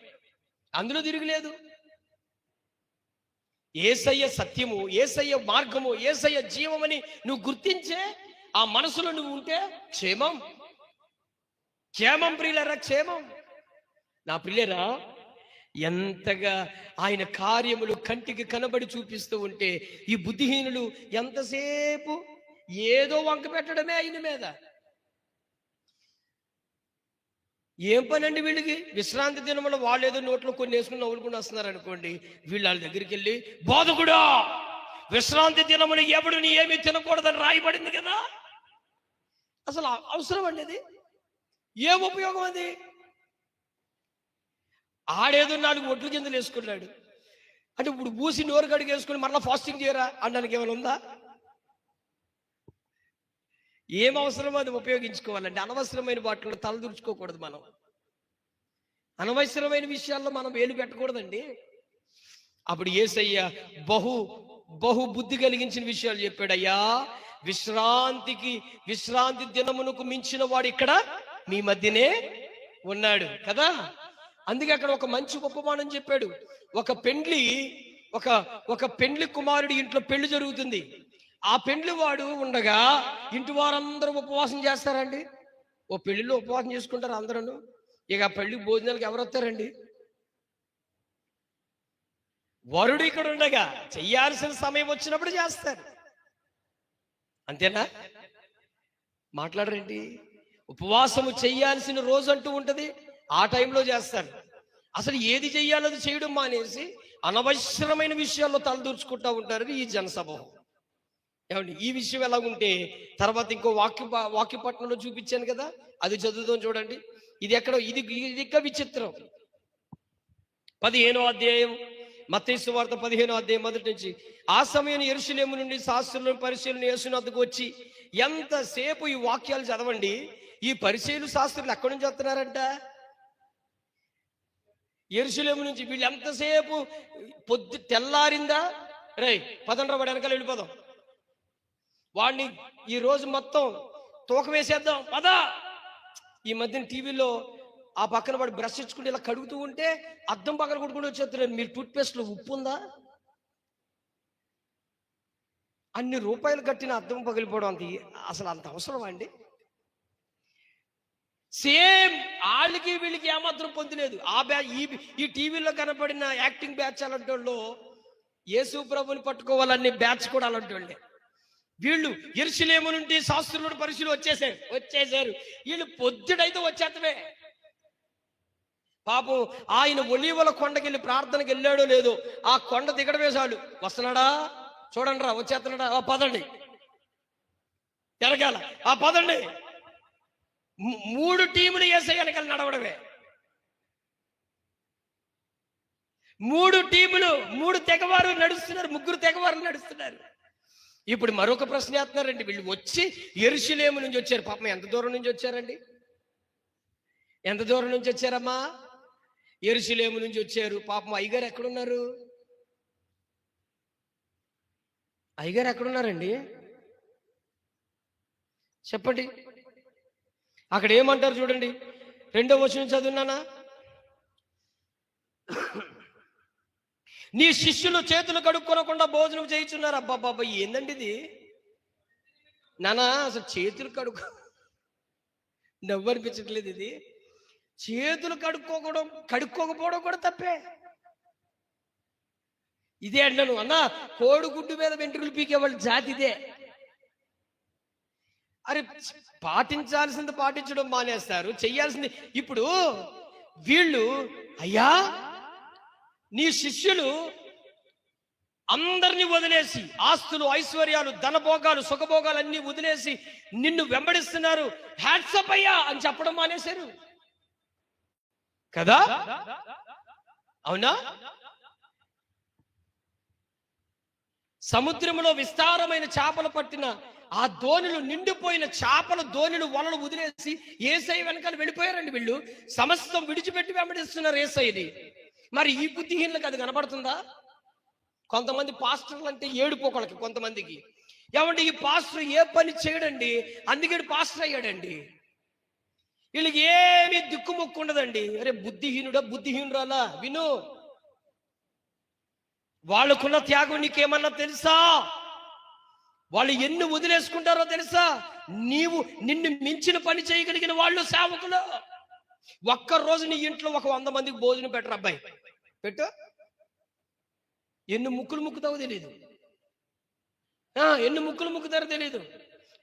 అందులో తిరుగులేదు. యేసయ్య సత్యము, యేసయ్య మార్గము, యేసయ్య జీవమని నువ్వు గుర్తించే ఆ మనసులో నువ్వు ఉంటే క్షేమం ప్రియులరా, క్షేమం. నా ప్రియులరా, ఎంతగా ఆయన కార్యములు కంటికి కనబడి చూపిస్తూ ఉంటే ఈ బుద్ధిహీనులు ఎంతసేపు ఏదో వంక పెట్టడమే ఆయన మీద. ఏం పని అండి వీళ్ళకి? విశ్రాంతి దినములో వాళ్ళు ఏదో నోట్లో కొన్ని వేసుకుని నవ్వులుకుని వస్తున్నారు అనుకోండి, వీళ్ళ దగ్గరికి వెళ్ళి, బోధకుడా, విశ్రాంతి దినములు ఎవడు నీ ఏమీ తినకూడదని రాయబడింది కదా. అసలు అవసరం అండి అది? ఏం ఉపయోగం అది? ఆడేదో 4 ఒడ్ల కిందలు వేసుకున్నాడు అంటే ఇప్పుడు బూసి నోరు గడికి వేసుకుని మరలా ఫాస్టింగ్ చేయరా అనడానికి ఏమైనా ఉందా? ఏం అవసరమో అది ఉపయోగించుకోవాలండి. అనవసరమైన వాటిలో తలదూర్చుకోకూడదు. మనం అనవసరమైన విషయాల్లో మనం వేలు పెట్టకూడదండి. అప్పుడు యేసయ్య బహు బుద్ధి కలిగించిన విషయాలు చెప్పాడు. అయ్యా, విశ్రాంతి దినమునకు మించిన వాడు ఇక్కడ మీ మధ్యనే ఉన్నాడు కదా. అందుకే అక్కడ ఒక మంచి ఉపమానం చెప్పాడు. ఒక పెండ్లి కుమారుడి ఇంట్లో పెళ్లి జరుగుతుంది. ఆ పెండ్లి వాడు ఉండగా ఇంటి వారందరూ ఉపవాసం చేస్తారండి. ఓ పెళ్లిలో ఉపవాసం చేసుకుంటారు అందరూ. ఇక పెళ్లి భోజనాలకు ఎవరు వస్తారండి? వరుడు ఇక్కడ ఉండగా చెయ్యాల్సిన సమయం వచ్చినప్పుడు చేస్తారు. అంతేనా? మాట్లాడరండి. ఉపవాసము చెయ్యాల్సిన రోజు అంటూ ఉంటది, ఆ టైంలో చేస్తారు. అసలు ఏది చెయ్యాలది చేయడం మానేసి అనవసరమైన విషయాల్లో తలదూర్చుకుంటా ఉంటారు ఈ జనసమూహం. ఏమండి, ఈ విషయం ఎలా ఉంటే తర్వాత ఇంకో వాక్యపట్నంలో చూపించాను కదా, అది చదువుతాం చూడండి. ఇది ఎక్కడ, ఇది ఇంకా విచిత్రం. 15వ అధ్యాయం, మత్తయి సువార్త 15వ అధ్యాయం మొదటి నుంచి. ఆ సమయం యెరూషలేము నుండి శాస్త్రులను పరిసయ్యులను యేసు వద్దకు వచ్చి, ఎంతసేపు ఈ వాక్యాలు చదవండి. ఈ పరిసయ్యులు శాస్త్రులు ఎక్కడి నుంచి వస్తున్నారంట? యెరూషలేము నుంచి. వీళ్ళు ఎంతసేపు తెల్లారిందా, రే పదండ్రా వాడు వెనకాల వెళ్ళిపోదాం, వాడిని ఈ రోజు మొత్తం తూకం వేసేద్దాం పదా. ఈ మధ్యన టీవీలో ఆ పక్కన వాడు బ్రష్ ఇచ్చుకుంటే ఇలా కడుగుతూ ఉంటే అద్దం పక్కన కొట్టుకుంటూ వచ్చేస్తున్నారు. మీరు టూత్ పేస్ట్లో ఉప్పు ఉందా? అన్ని రూపాయలు కట్టిన అద్దం పగిలిపోవడం అసలు అంత అవసరమా అండి? సేమ్ వాళ్ళకి వీళ్ళకి ఏమాత్రం పొందలేదు. ఈ టీవీలో కనపడిన యాక్టింగ్ బ్యాచ్ అలాంటి యేసు ప్రభుని పట్టుకోవాలనే బ్యాచ్ కూడా అలాంటి వాళ్ళే. వీళ్ళు యెరూషలేము నుండి శాస్త్రులను పరిశీలి వచ్చేసారు. వీళ్ళు పొద్దుడైతే వచ్చేతమే. పాపం ఆయన ఒలీవల కొండకెళ్ళి ప్రార్థనకి వెళ్ళాడో లేదో, ఆ కొండ దిగడమే చాలు వస్తున్నాడా చూడండి రా వచ్చేస్తున్నాడా, పదండి వెనకాల, పదండి. 3 టీములు యేసయ్య వెనకాల నడవడమే. 3 టీములు, 3 తెగవారు నడుస్తున్నారు, 3 తెగవారు నడుస్తున్నారు. ఇప్పుడు మరొక ప్రశ్న వేస్తున్నారండి. వీళ్ళు వచ్చి యెరూషలేము నుంచి వచ్చారు. పాపం ఎంత దూరం నుంచి వచ్చారండి? ఎంత దూరం నుంచి వచ్చారమ్మా? యెరూషలేము నుంచి వచ్చారు. పాపం అయ్యగారు ఎక్కడున్నారు? అయ్యగారు ఎక్కడున్నారండి? చెప్పండి. అక్కడ ఏమంటారు చూడండి, 2వ వచనం చదువున్నానా? నీ శిష్యులు చేతులు కడుక్కొనకుండా భోజనం చేయించున్నారు. అబ్బాబ్బా ఏందండి ఇది నానా? అసలు చేతులు నవ్వు అనిపించట్లేదు. ఇది చేతులు కడుక్కోకపోవడం కూడా తప్పే. ఇదే అన్నాను అన్న, కోడిగుడ్డు మీద వెంట్రుకలు పీకేవాళ్ళు జాతి ఇదే. అరే పాటించాల్సింది పాటించడం మానేస్తారు, చెయ్యాల్సింది. ఇప్పుడు వీళ్ళు, అయ్యా నీ శిష్యులు అందరినీ వదిలేసి, ఆస్తులు ఐశ్వర్యాలు ధనభోగాలు సుఖభోగాలు అన్ని వదిలేసి నిన్ను వెంబడిస్తున్నారు, హ్యాట్సప్ అయ్యా అని చెప్పడం మానేశారు కదా? అవునా? సముద్రంలో విస్తారమైన చేపలు పట్టిన ఆ దోణులు, నిండిపోయిన చేపల దోణులు, వలలు వదిలేసి యేసయ్య వెనకాల వెళ్ళిపోయారండి. వీళ్ళు సమస్తం విడిచిపెట్టి వెంబడిస్తున్నారు యేసయ్యని. మరి ఈ బుద్ధిహీనులకు అది కనబడుతుందా? కొంతమంది పాస్టర్లు అంటే ఏడుపోకలకి, కొంతమందికి ఏమంటే ఈ పాస్టర్ ఏ పని చేయడండి, అందుకే పాస్టర్ అయ్యాడండి. వీళ్ళకి ఏమీ దిక్కుముక్కు ఉండదండి. అరే బుద్ధిహీనుడా, బుద్ధిహీనురాలా, విను. వాళ్ళకున్న త్యాగం నీకేమన్నా తెలుసా? వాళ్ళు ఎన్ని వదిలేసుకుంటారో తెలుసా? నిన్ను మించిన పని చేయగలిగిన వాళ్ళు సేవకులు. ఒక్కరోజు నీ ఇంట్లో ఒక 100 మందికి భోజనం పెట్టరు. అబ్బాయి పెట్టు, ఎన్ని ముక్కులు ముక్కుతావో తెలియదు, ఎన్ని ముక్కులు ముక్కుతారో తెలియదు.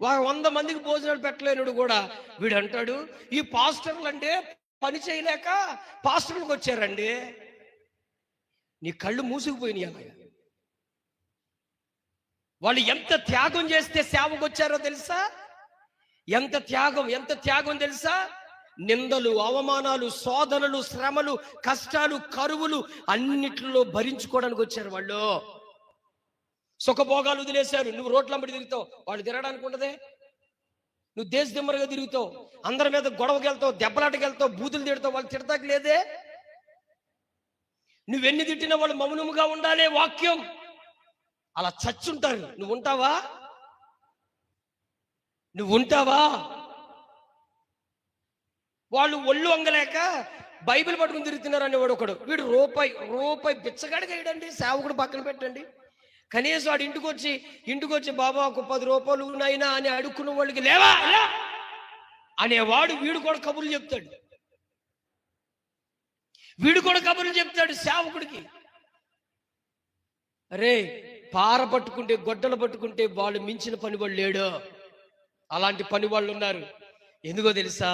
100 మందికి భోజనాలు పెట్టలేనుడు కూడా వీడు అంటాడు, ఈ పాస్టర్లు అంటే పని చేయలేక పాస్టర్లకు వచ్చారండి. నీ కళ్ళు మూసుకుపోయినాయి. అలాగా వాళ్ళు ఎంత త్యాగం చేస్తే సేవకు వచ్చారో తెలుసా? ఎంత త్యాగం తెలుసా? నిందలు, అవమానాలు, శోధనలు, శ్రమలు, కష్టాలు, కరువులు అన్నిట్లో భరించుకోవడానికి వచ్చారు వాళ్ళు. సుఖభోగాలు వదిలేశారు. నువ్వు రోడ్లంబడి తిరుగుతావు, వాళ్ళు తిరగడానికి ఉండదే. నువ్వు దేశ దిమ్మరుగా తిరుగుతావు, అందరి మీద గొడవకి వెళ్తావు, దెబ్బలాటకి వెళ్తావు, బూతులు తిడతావు, వాళ్ళు తిడతాకి లేదే. నువ్వెన్ని తిట్టినా వాళ్ళు మౌనముగా ఉండాలే వాక్యం. అలా చచ్చుంటారు. నువ్వు ఉంటావా? వాళ్ళు ఒళ్ళు వంగలేక బైబిల్ పట్టుకుని తిరుగుతున్నారు అనేవాడు ఒకడు. వీడు రూపాయి బిచ్చగాడికి వేయడండి, సేవకుడు పక్కన పెట్టండి. కనీసం వాడు ఇంటికి వచ్చి బాబా ఒక 10 రూపాయలు ఉన్నాయినా అని అడుక్కున్న వాళ్ళకి లేవా అనేవాడు. వీడు కూడా కబుర్లు చెప్తాడు సేవకుడికి. అరే పార పట్టుకుంటే, గొడ్డలు పట్టుకుంటే వాళ్ళు మించిన పని వాళ్ళు లేడు. అలాంటి పని వాళ్ళు ఉన్నారు. ఎందుకో తెలుసా?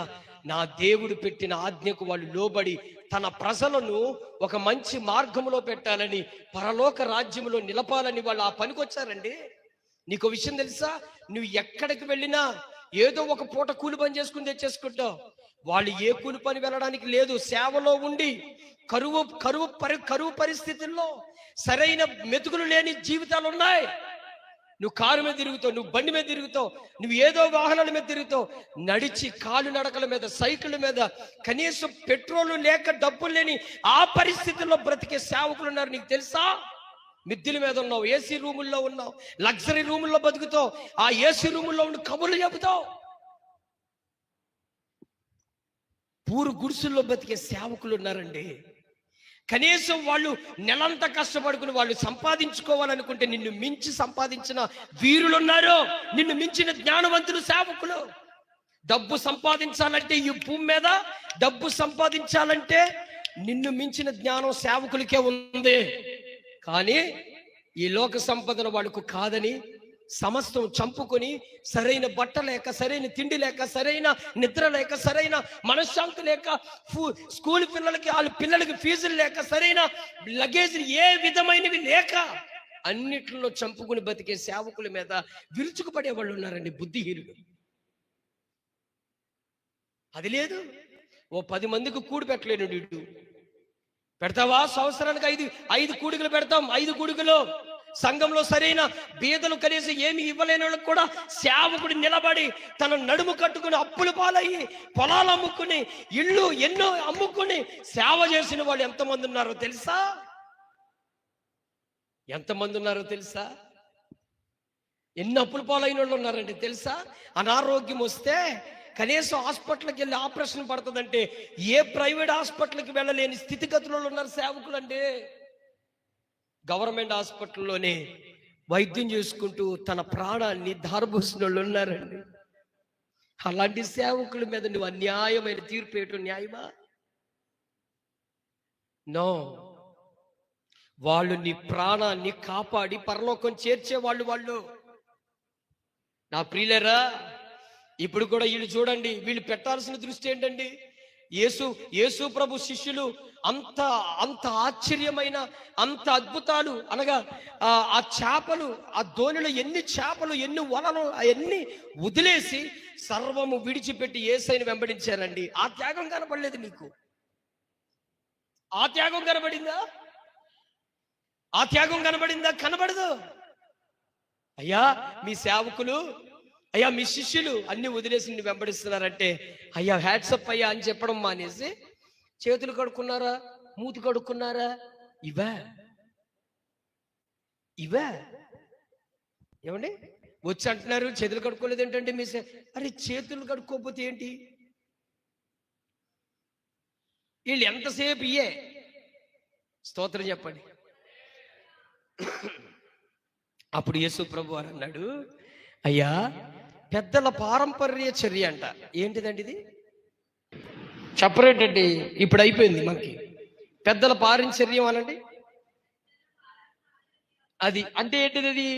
నా దేవుడు పెట్టిన ఆజ్ఞకు వాళ్ళు లోబడి తన ప్రజలను ఒక మంచి మార్గంలో పెట్టాలని, పరలోక రాజ్యంలో నిలపాలని వాళ్ళు ఆ పనికి వచ్చారండి. నీకు విషయం తెలుసా? నువ్వు ఎక్కడికి వెళ్ళినా ఏదో ఒక పూట కూలి పని చేసుకుని తెచ్చేసుకుంటావు. వాళ్ళు ఏ కూలి పని వెళ్ళడానికి లేదు. సేవలో ఉండి కరువు పరిస్థితుల్లో సరైన మెతుకులు లేని జీవితాలు ఉన్నాయి. నువ్వు కారు మీద తిరుగుతావు, నువ్వు బండి మీద తిరుగుతావు, నువ్వు ఏదో వాహనాల మీద తిరుగుతావు, నడిచి కాలు నడకల మీద, సైకిళ్ళ మీద, కనీసం పెట్రోల్ లేక డబ్బులు లేని ఆ పరిస్థితుల్లో బ్రతికే సేవకులు ఉన్నారు. నీకు తెలుసా? మిద్దెల మీద ఉన్నావు, ఏసీ రూముల్లో ఉన్నావు, లగ్జరీ రూముల్లో బతుకుతావు, ఆ ఏసీ రూముల్లో ఉండి కబుర్లు చెబుతావు. పూరు గుడిసుల్లో బతికే సేవకులు ఉన్నారండి. కనీసం వాళ్ళు నెలంతా కష్టపడుకుని వాళ్ళు సంపాదించుకోవాలనుకుంటే నిన్ను మించి సంపాదించిన వీరులు ఉన్నారు. నిన్ను మించిన జ్ఞానవంతులు సేవకులు. డబ్బు సంపాదించాలంటే, ఈ భూమి మీద డబ్బు సంపాదించాలంటే నిన్ను మించిన జ్ఞానం సేవకులకే ఉంది. కానీ ఈ లోక సంపదన వాళ్ళకు కాదని సమస్తం చంపుకొని, సరైన బట్ట లేక, సరైన తిండి లేక, సరైన నిద్ర లేక, సరైన మనశ్శాంతి లేక, స్కూల్ పిల్లలకి వాళ్ళ పిల్లలకి ఫీజులు లేక, సరైన లగేజ్ ఏ విధమైనవి లేక అన్నిట్లో చంపుకుని బతికే సేవకుల మీద విరుచుకుపడే వాళ్ళు ఉన్నారండి, బుద్ధిహీనులు. అది లేదు, ఓ 10 మందికి కూడి పెట్టలేను ఇటు పెడతావా? సంవత్సరానికి 5 కూడికలు పెడతాం. 5 కూడికలు సంఘంలో సరైన బీదలు కనీసం ఏమి ఇవ్వలేని వాళ్ళకి కూడా సేవకుడు నిలబడి తన నడుము కట్టుకుని అప్పుల పాలయ్యి పొలాలు అమ్ముకుని ఇళ్ళు ఎన్నో అమ్ముకుని సేవ చేసిన వాళ్ళు ఎంతమంది ఉన్నారో తెలుసా? ఎంతమంది ఉన్నారో తెలుసా? ఎన్ని అప్పుల పాలైన వాళ్ళు ఉన్నారండి తెలుసా? అనారోగ్యం వస్తే కనీసం హాస్పిటల్కి వెళ్ళి ఆపరేషన్ పడుతుందంటే ఏ ప్రైవేట్ హాస్పిటల్కి వెళ్ళలేని స్థితిగతుల్లో ఉన్నారు సేవకులు అండి. గవర్నమెంట్ హాస్పిటల్లోనే వైద్యం చేసుకుంటూ తన ప్రాణాన్ని ధారపోసిన వాళ్ళు ఉన్నారండి. అలాంటి సేవకుల మీద నువ్వు అన్యాయమైన తీర్పు వేయటం న్యాయమా? నో. వాళ్ళు నీ ప్రాణాన్ని కాపాడి పరలోకం చేర్చే వాళ్ళు. నా ప్రియులరా, ఇప్పుడు కూడా వీళ్ళు చూడండి, వీళ్ళు పెట్టాల్సిన దృష్టి ఏంటండి? యేసు ప్రభు శిష్యులు అంత ఆశ్చర్యమైన అంత అద్భుతాలు అనగా ఆ చేపలు, ఆ ధోనిలో ఎన్ని చేపలు, ఎన్ని వలలు అవన్నీ వదిలేసి సర్వము విడిచిపెట్టి యేసయ్యను వెంబడించారండి. ఆ త్యాగం కనపడలేదు నీకు? ఆ త్యాగం కనబడిందా? ఆ త్యాగం కనబడిందా? కనబడదు. అయ్యా మీ సేవకులు, అయ్యా మీ శిష్యులు అన్ని వదిలేసి నిన్ను వెంబడిస్తున్నారంటే అయ్యా హ్యాట్సప్ అయ్యా అని చెప్పడం మానేసి చేతులు కడుక్కున్నారా, మూతి కడుక్కున్నారా? ఇవే ఏమండి వచ్చి అంటున్నారు చేతులు కడుక్కోలేదు ఏంటంటే మీ అరే చేతులు కడుక్కోకపోతే ఏంటి? వీళ్ళు ఎంతసేపు ఇయే స్తోత్రం చెప్పండి. అప్పుడు యేసు ప్రభు వారు అన్నాడు, అయ్యా పెద్దల పారంపర్య చర్య అంట. ఏంటిదండి ఇది? చెప్పరేంటండి? ఇప్పుడు అయిపోయింది మనకి పెద్దల పారంపర్యం అనండి. అది అంటే ఏంటిది? అది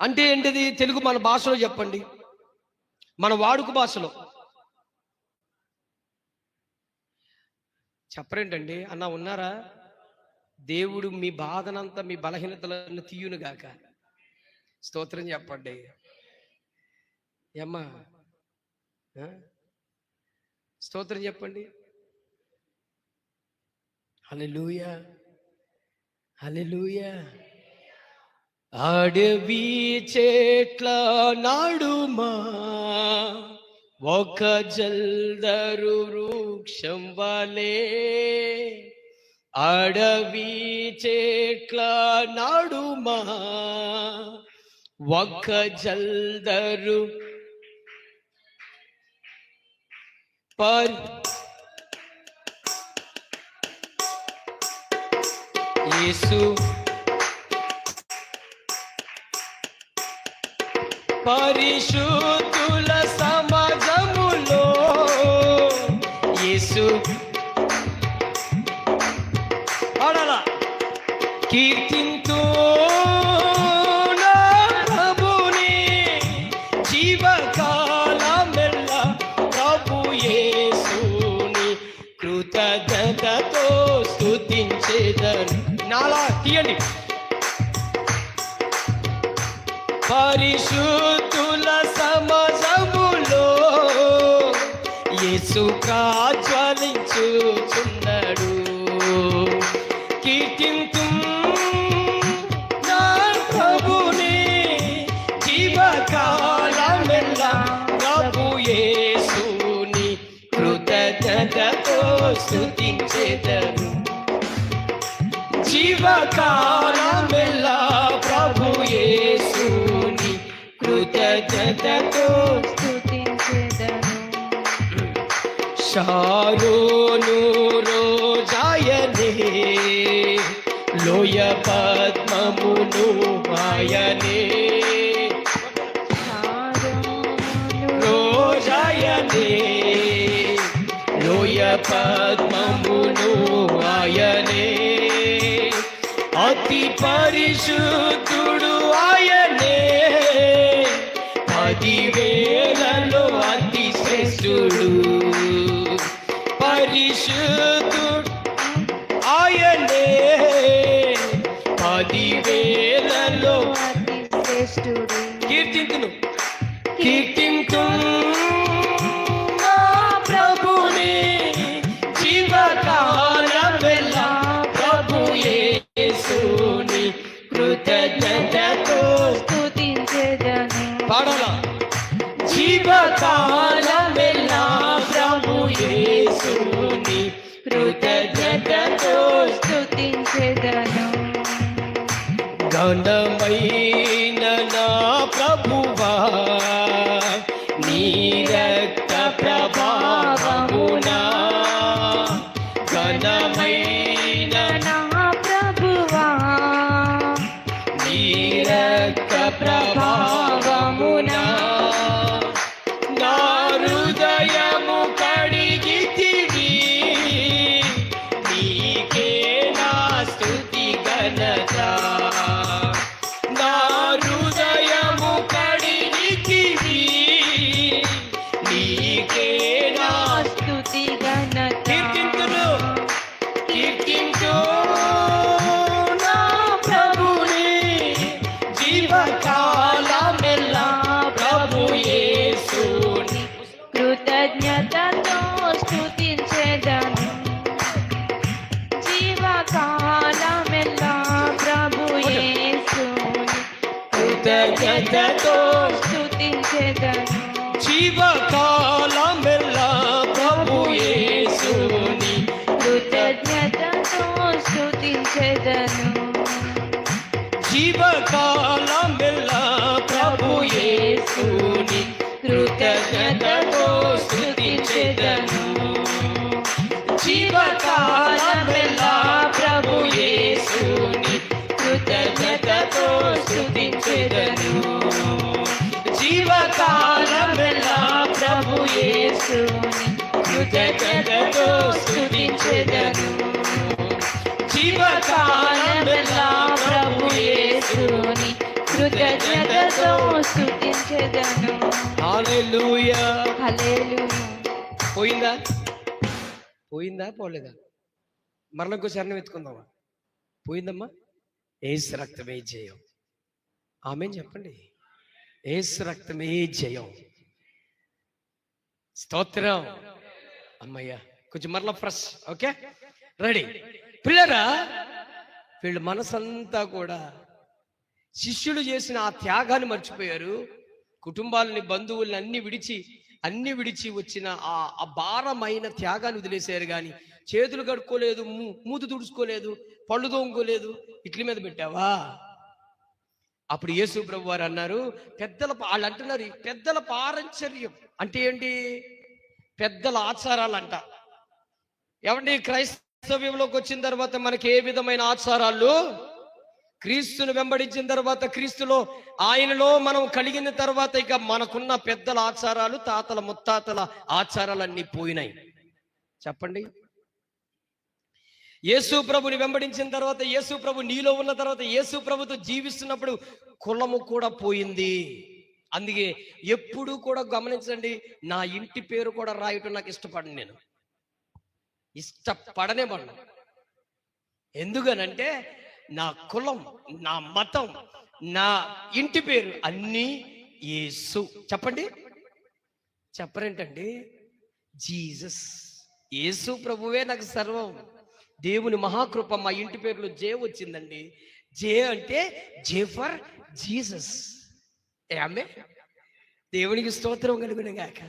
అంటే ఏంటిది? తెలుగు మన భాషలో చెప్పండి, మన వాడుక భాషలో. చెప్పరేంటండి? అన్న ఉన్నారా? దేవుడు మీ బాధనంతా, మీ బలహీనతలను తీయునుగాక. స్తోత్రం చెప్పండి. ఏమ్మా స్తోత్రం చెప్పండి. హల్లెలూయా, హల్లెలూయా. అడవి చెట్ల నడుమా ఒక జల్దరు వృక్షం వలే, అడవి చెట్ల నడుమా ఒక జల్దరు యేసు పరిశుద్ధుల సమాజములో యేసు ఆడాలా కీర్తింతు నా ప్రభుని జీవకాలమెల్లా ప్రభు యేసుని కృతజ్ఞతతో స్తుతించెదను. నాలా తీయండి. పరిశుద్ధుల సమాజములో యేసు జ్వలించుచున్నాడు. కీర్తింతు నా ప్రభుని జీవకాలమెల్లా ప్రభు యేసుని కృతజ్ఞతతో స్తుతించెదను. జీవకాలమెల్లా ప్రభు యేసుని కృతజ్ఞతతో స్తుతించెదను. షారోను రోజాయనే లోయ పద్మమును ఆయనే, రోజాయనే లోయ పద్మమును ఆయనే, అతి పరిశుద్ధుడు ఆయనే, 10,000లో అతి శ్రేష్ఠుడు. పరిశుద్ధుడు ఆయనే, యేసుని కృతజ్ఞతతో స్తుతించెదను. ఘనమైన నా ప్రభువా నీ రక్త ప్రభావమునా ఘనమైన నా ప్రభువా నీ రక్త ప్రభావమునా నా హృదయము కడిగితివి నీకే నా స్తుతి ఘనత నా హృదయము కడిగితివి నీకే నా స్తుతి ఘనత. కీర్తింతును కీర్తించు నా ప్రభుని జీవకాలమెల్లా ప్రభు యేసుని కృతజ్ఞతతో స్తుతించెదను. జీవకాలమెల్లా ప్రభు యేసుని కృతజ్ఞతతో స్తుతించెదను. జీవకాలమెల్లా ప్రభు యేసుని కృతజ్ఞతతో స్తుతించెదను. జీవకాలమెల్లా ప్రభు యేసుని కృతజ్ఞతతో స్తుతించెదను జీవకాలమెల్లా ప్రభు యేసుని కృతజ్ఞతతో స్తుతించెదను జీవకాలమెల్లా ప్రభు యేసుని కృతజ్ఞతతో స్తుతించెదను జీవకాలమెల్లా ప్రభు యేసుని కృతజ్ఞతతో స్తుతించెదను. హల్లెలూయా. హల్లెలూయా. పోయిందా పోలేదా? మరొక శరణం ఎత్తుకుందామా? పోయిందమ్మా? యేసు రక్తమే జయం. ఆమేన్ చెప్పండి. యేసు రక్తమే జయం. స్తోత్రం. అమ్మయ్యా, కొంచెం మరలా ఫ్రెష్. Okay, ready. పిల్లరా, వీళ్ళు మనసంతా కూడా శిష్యులు చేసిన ఆ త్యాగాన్ని మర్చిపోయారు. కుటుంబాలని, బంధువుల్ని అన్ని విడిచి వచ్చిన ఆ భారమైన త్యాగాన్ని వదిలేశారు. కానీ చేతులు కడుక్కోలేదు, మూతు తుడుచుకోలేదు, పళ్ళు తోముకోలేదు. ఇట్ల మీద పెట్టావా? అప్పుడు యేసు ప్రభు వారు అన్నారు, వాళ్ళు అంటున్నారు, పెద్దల పారంచర్యం అంటే ఏంటి? పెద్దల ఆచారాలంట. ఏమండి, క్రైస్తవ్యంలోకి వచ్చిన తర్వాత మనకి ఏ విధమైన ఆచారాలు? క్రీస్తును వెంబడించిన తర్వాత, క్రీస్తులో ఆయనలో మనం కలిగిన తర్వాత ఇక మనకున్న పెద్దల ఆచారాలు, తాతల ముత్తాతల ఆచారాలన్నీ పోయినాయి. చెప్పండి. యేసు ప్రభుని వెంబడించిన తర్వాత, యేసు ప్రభు నీలో ఉన్న తర్వాత, యేసు ప్రభుతో జీవిస్తున్నప్పుడు కులము కూడా పోయింది. అందుకే ఎప్పుడు కూడా గమనించండి, నా ఇంటి పేరు కూడా రాయటం నాకు ఇష్టపడను. నేను ఇష్టపడనే పడను. ఎందుకనంటే నా కులం, నా మతం, నా ఇంటి పేరు అన్నీ యేసు. చెప్పండి, చెప్పరేంటండి? జీసస్, యేసు ప్రభువే నాకు సర్వం. దేవుని మహాకృప, మా ఇంటి పేరులో జే వచ్చిందండి. జే అంటే జే ఫర్ జీసస్. ఆమె దేవునికి స్తోత్రం కలుగును గాక.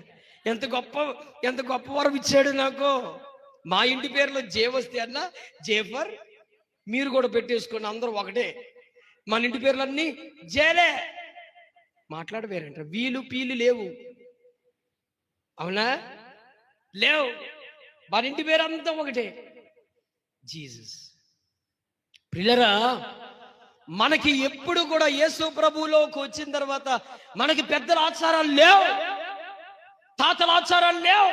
ఎంత గొప్ప వరం ఇచ్చాడు నాకు. మా ఇంటి పేరులో జే వస్తే అన్న జే ఫర్, మీరు కూడా పెట్టేసుకోండి, అందరూ ఒకటే. మన ఇంటి పేర్లన్నీ జేలే. మాట్లాడవేరంట. వీలు పీలు లేవు, అవునా? లేవు. మన ఇంటి పేరు అంతా ఒకటే, జీసస్. ప్రియులరా, మనకి ఎప్పుడు కూడా యేసు ప్రభువులోకి వచ్చిన తర్వాత మనకి పెద్దల ఆచారాలు లేవు, తాతల ఆచారాలు లేవు.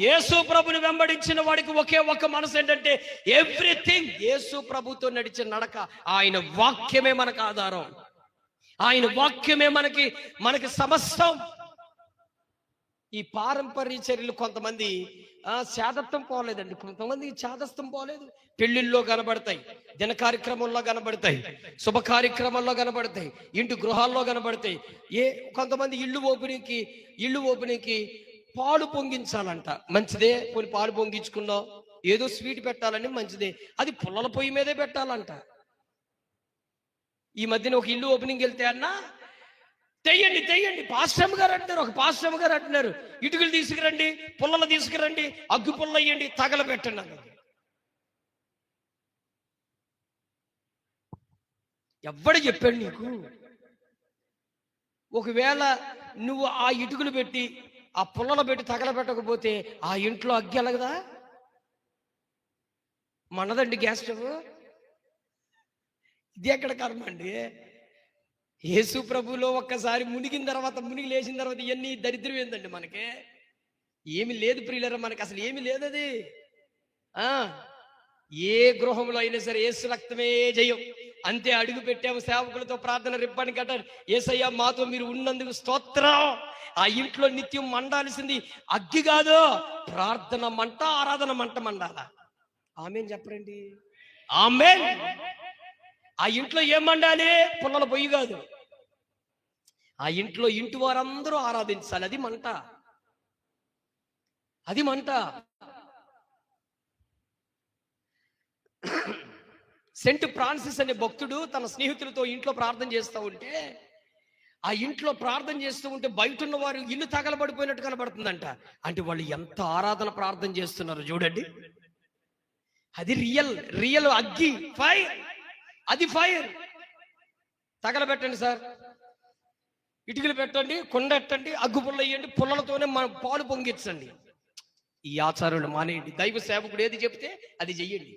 యేసు ప్రభుని వెంబడించిన వాడికి ఒకే ఒక్క మనసు ఏంటంటే ఎవ్రీథింగ్ యేసు ప్రభుతో నడిచిన నడక. ఆయన వాక్యమే మనకు ఆధారం, ఆయన వాక్యమే మనకి సమస్తం. ఈ పారంపర్య చర్యలు కొంతమంది శాదత్వం పోలేదండి, కొంతమంది చాదస్తం పోలేదు. పెళ్లిళ్ళలో కనబడతాయి, దిన కార్యక్రమంలో కనబడతాయి, శుభ కార్యక్రమంలో కనబడతాయి, ఇంటి గృహాల్లో కనబడతాయి. కొంతమంది ఇల్లు ఓపెనింగ్కి పాలు పొంగించాలంట. మంచిదే, కొన్ని పాలు పొంగించుకున్నావు, ఏదో స్వీట్ పెట్టాలని మంచిదే, అది పుల్లల పొయ్యి మీదే పెట్టాలంట. ఈ మధ్యన ఒక ఇల్లు ఓపెనింగ్ వెళ్తే అన్నా తెయ్యండి తెయ్యండి. పాస్టమ్ గారు అంటున్నారు, ఒక పాస్టమ్ గారు అంటున్నారు, ఇటుకలు తీసుకురండి, పుల్లలు తీసుకురండి, అగ్గు పుల్ల అయ్యండి, తగలబెట్టండి అన్నది. ఎవ్వడు చెప్పాడు నీకు? ఒకవేళ నువ్వు ఆ ఇటుకలు పెట్టి ఆ పుల్లలు పెట్టి తగలబెట్టకపోతే ఆ ఇంట్లో అగ్గి ఎలగదా? మనదండి గ్యాస్ స్టవ్. ఇది ఎక్కడ కర్మ అండి? యేసు ప్రభులో ఒక్కసారి మునిగిన తర్వాత, మునిగి లేచిన తర్వాత ఇవన్నీ దరిద్రం ఏందండి మనకి? ఏమి లేదు ప్రియులరా, మనకి అసలు ఏమి లేదు. అది ఏ గృహంలో అయినా సరే యేసు రక్తమే జయం. అంతే, అడుగు పెట్టాము, సేవకులతో ప్రార్థన రిబ్బని కట్టారు. యేసయ్య మాతో మీరు ఉన్నందుకు స్తోత్రం. ఆ ఇంట్లో నిత్యం మండాల్సింది అగ్గి కాదు, ప్రార్థన మంట, ఆరాధన మంట మండాల. ఆమేన్ చెప్పరండి, ఆమేన్. ఆ ఇంట్లో ఏం మండాలి? పుల్లల పొయ్యి కాదు. ఆ ఇంట్లో ఇంటి వారందరూ ఆరాధించాలి, అది మంట, అది మంట. సెంట్ ఫ్రాన్సిస్ అనే భక్తుడు తన స్నేహితులతో ఇంట్లో ప్రార్థన చేస్తూ ఉంటే, ఆ ఇంట్లో ప్రార్థన చేస్తూ ఉంటే బయట ఉన్న వారు ఇల్లు తగలబడిపోయినట్టు కనబడుతుందంట. అంటే వాళ్ళు ఎంత ఆరాధన ప్రార్థన చేస్తున్నారు చూడండి. అది రియల్ అగ్గి, ఫైర్. అది ఫైర్. తగలబెట్టండి సార్, ఇటుకలు పెట్టండి, కొండ ఎట్టండి, అగ్గు పుల్ల వేయండి, పుల్లలతోనే పాలు పొంగించండి. ఈ ఆచారాలు మానేయండి. దైవ సేవకుడు ఏది చెప్తే అది చెయ్యండి.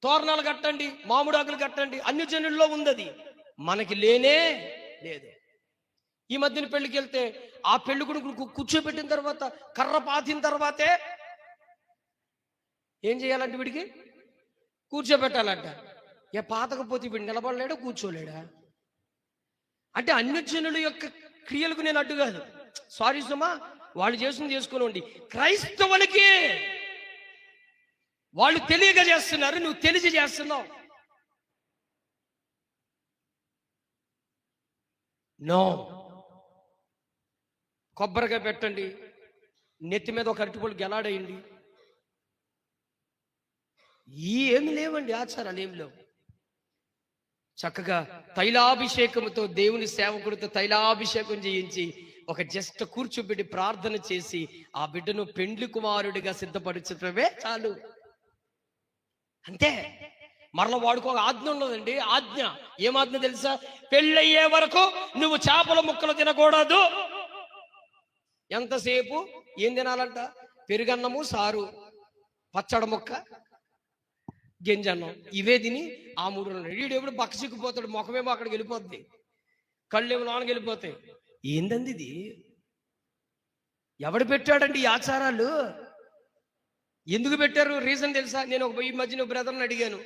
తోరణాలు కట్టండి, మామిడాకులు కట్టండి, అన్ని జనుల్లో ఉంది. అది మనకి లేనే లేదు. ఈ మధ్యన పెళ్లికి వెళ్తే ఆ పెళ్లి కొడుకు కూర్చోబెట్టిన తర్వాత, కర్ర పాతిన తర్వాతే ఏం చేయాలంటే వీడికి కూర్చోబెట్టాలంట. ఏ పాతకపోతే వీడు నిలబడలేడా, కూర్చోలేడా? అంటే అన్ని జనుల యొక్క క్రియలకు నేను అడ్డు కాదు, సారీ సుమా, వాళ్ళు చేసింది చేసుకోనండి. క్రైస్తవులకి వాళ్ళు తెలియక చేస్తున్నారు, నువ్వు తెలిసి చేస్తున్నావు. నో. కొబ్బరికాయ పెట్టండి, నెత్తి మీద ఒక అరటిపళ్ళు గెలాడేయండి. ఏమి లేవండి, ఆచారాలు ఏమి లేవు. చక్కగా తైలాభిషేకంతో, దేవుని సేవకుడితో తైలాభిషేకం చేయించి ఒక జస్ట్ కూర్చోబెట్టి ప్రార్థన చేసి ఆ బిడ్డను పెండ్లి కుమారుడిగా సిద్ధపరచడమే చాలు. అంతే. మరల వాడుకో ఆజ్ఞ ఉన్నదండి. ఆజ్ఞ ఏం ఆజ్ఞ తెలుసా? పెళ్ళయ్యే వరకు నువ్వు చేపల ముక్కలు తినకూడదు. ఎంతసేపు ఏం తినాలంట? పెరుగన్నము, సారు, పచ్చడి ముక్క, గింజన్నం, ఇవే తిని ఆ 3 రోజులు వీడు ఎప్పుడు బక్క చిక్కుపోతాడు, ముఖమేమో అక్కడికి వెళ్ళిపోద్ది, కళ్ళేమో లోనకి వెళ్ళిపోతాయి. ఏందండి ఇది? ఎవడు పెట్టాడండి ఈ ఆచారాలు? ఎందుకు పెట్టారు? రీజన్ తెలుసా? నేను ఈ మధ్యన బ్రదర్ని అడిగాను,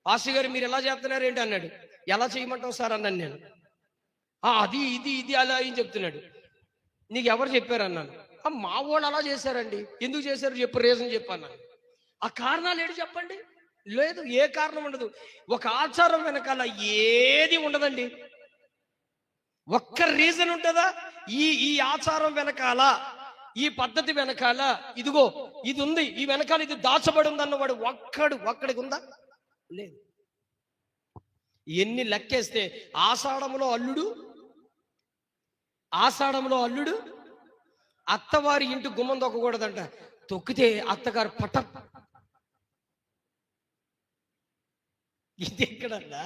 పాస్టర్ గారు మీరు ఎలా చేస్తున్నారు ఏంటి అన్నాడు. ఎలా చేయమంటావు సార్ అన్నాను నేను. అది ఇది ఇది అలా అని చెప్తున్నాడు. నీకు ఎవరు చెప్పారు అన్నాను. మా వాళ్ళు అలా చేశారండి. ఎందుకు చేశారు చెప్పు, రీజన్ చెప్పన్నాను. ఆ కారణాలు ఏంటి చెప్పండి. లేదు, ఏ కారణం ఉండదు. ఒక ఆచారం వెనకాల ఏది ఉండదండి. ఒక్క రీజన్ ఉంటుందా? ఈ ఆచారం వెనకాల, ఈ పద్ధతి వెనకాల ఇదిగో ఇది ఉంది, ఈ వెనకాల ఇది దాచబడి ఉంది అన్నవాడు ఒక్కడికి ఉందా? లేదు. ఎన్ని లెక్కేస్తే ఆషాఢంలో అల్లుడు అత్తవారి ఇంటి గుమ్మం తొక్కకూడదంట. తొక్కితే అత్తగారు పట్ట. ఇది ఎక్కడన్నా?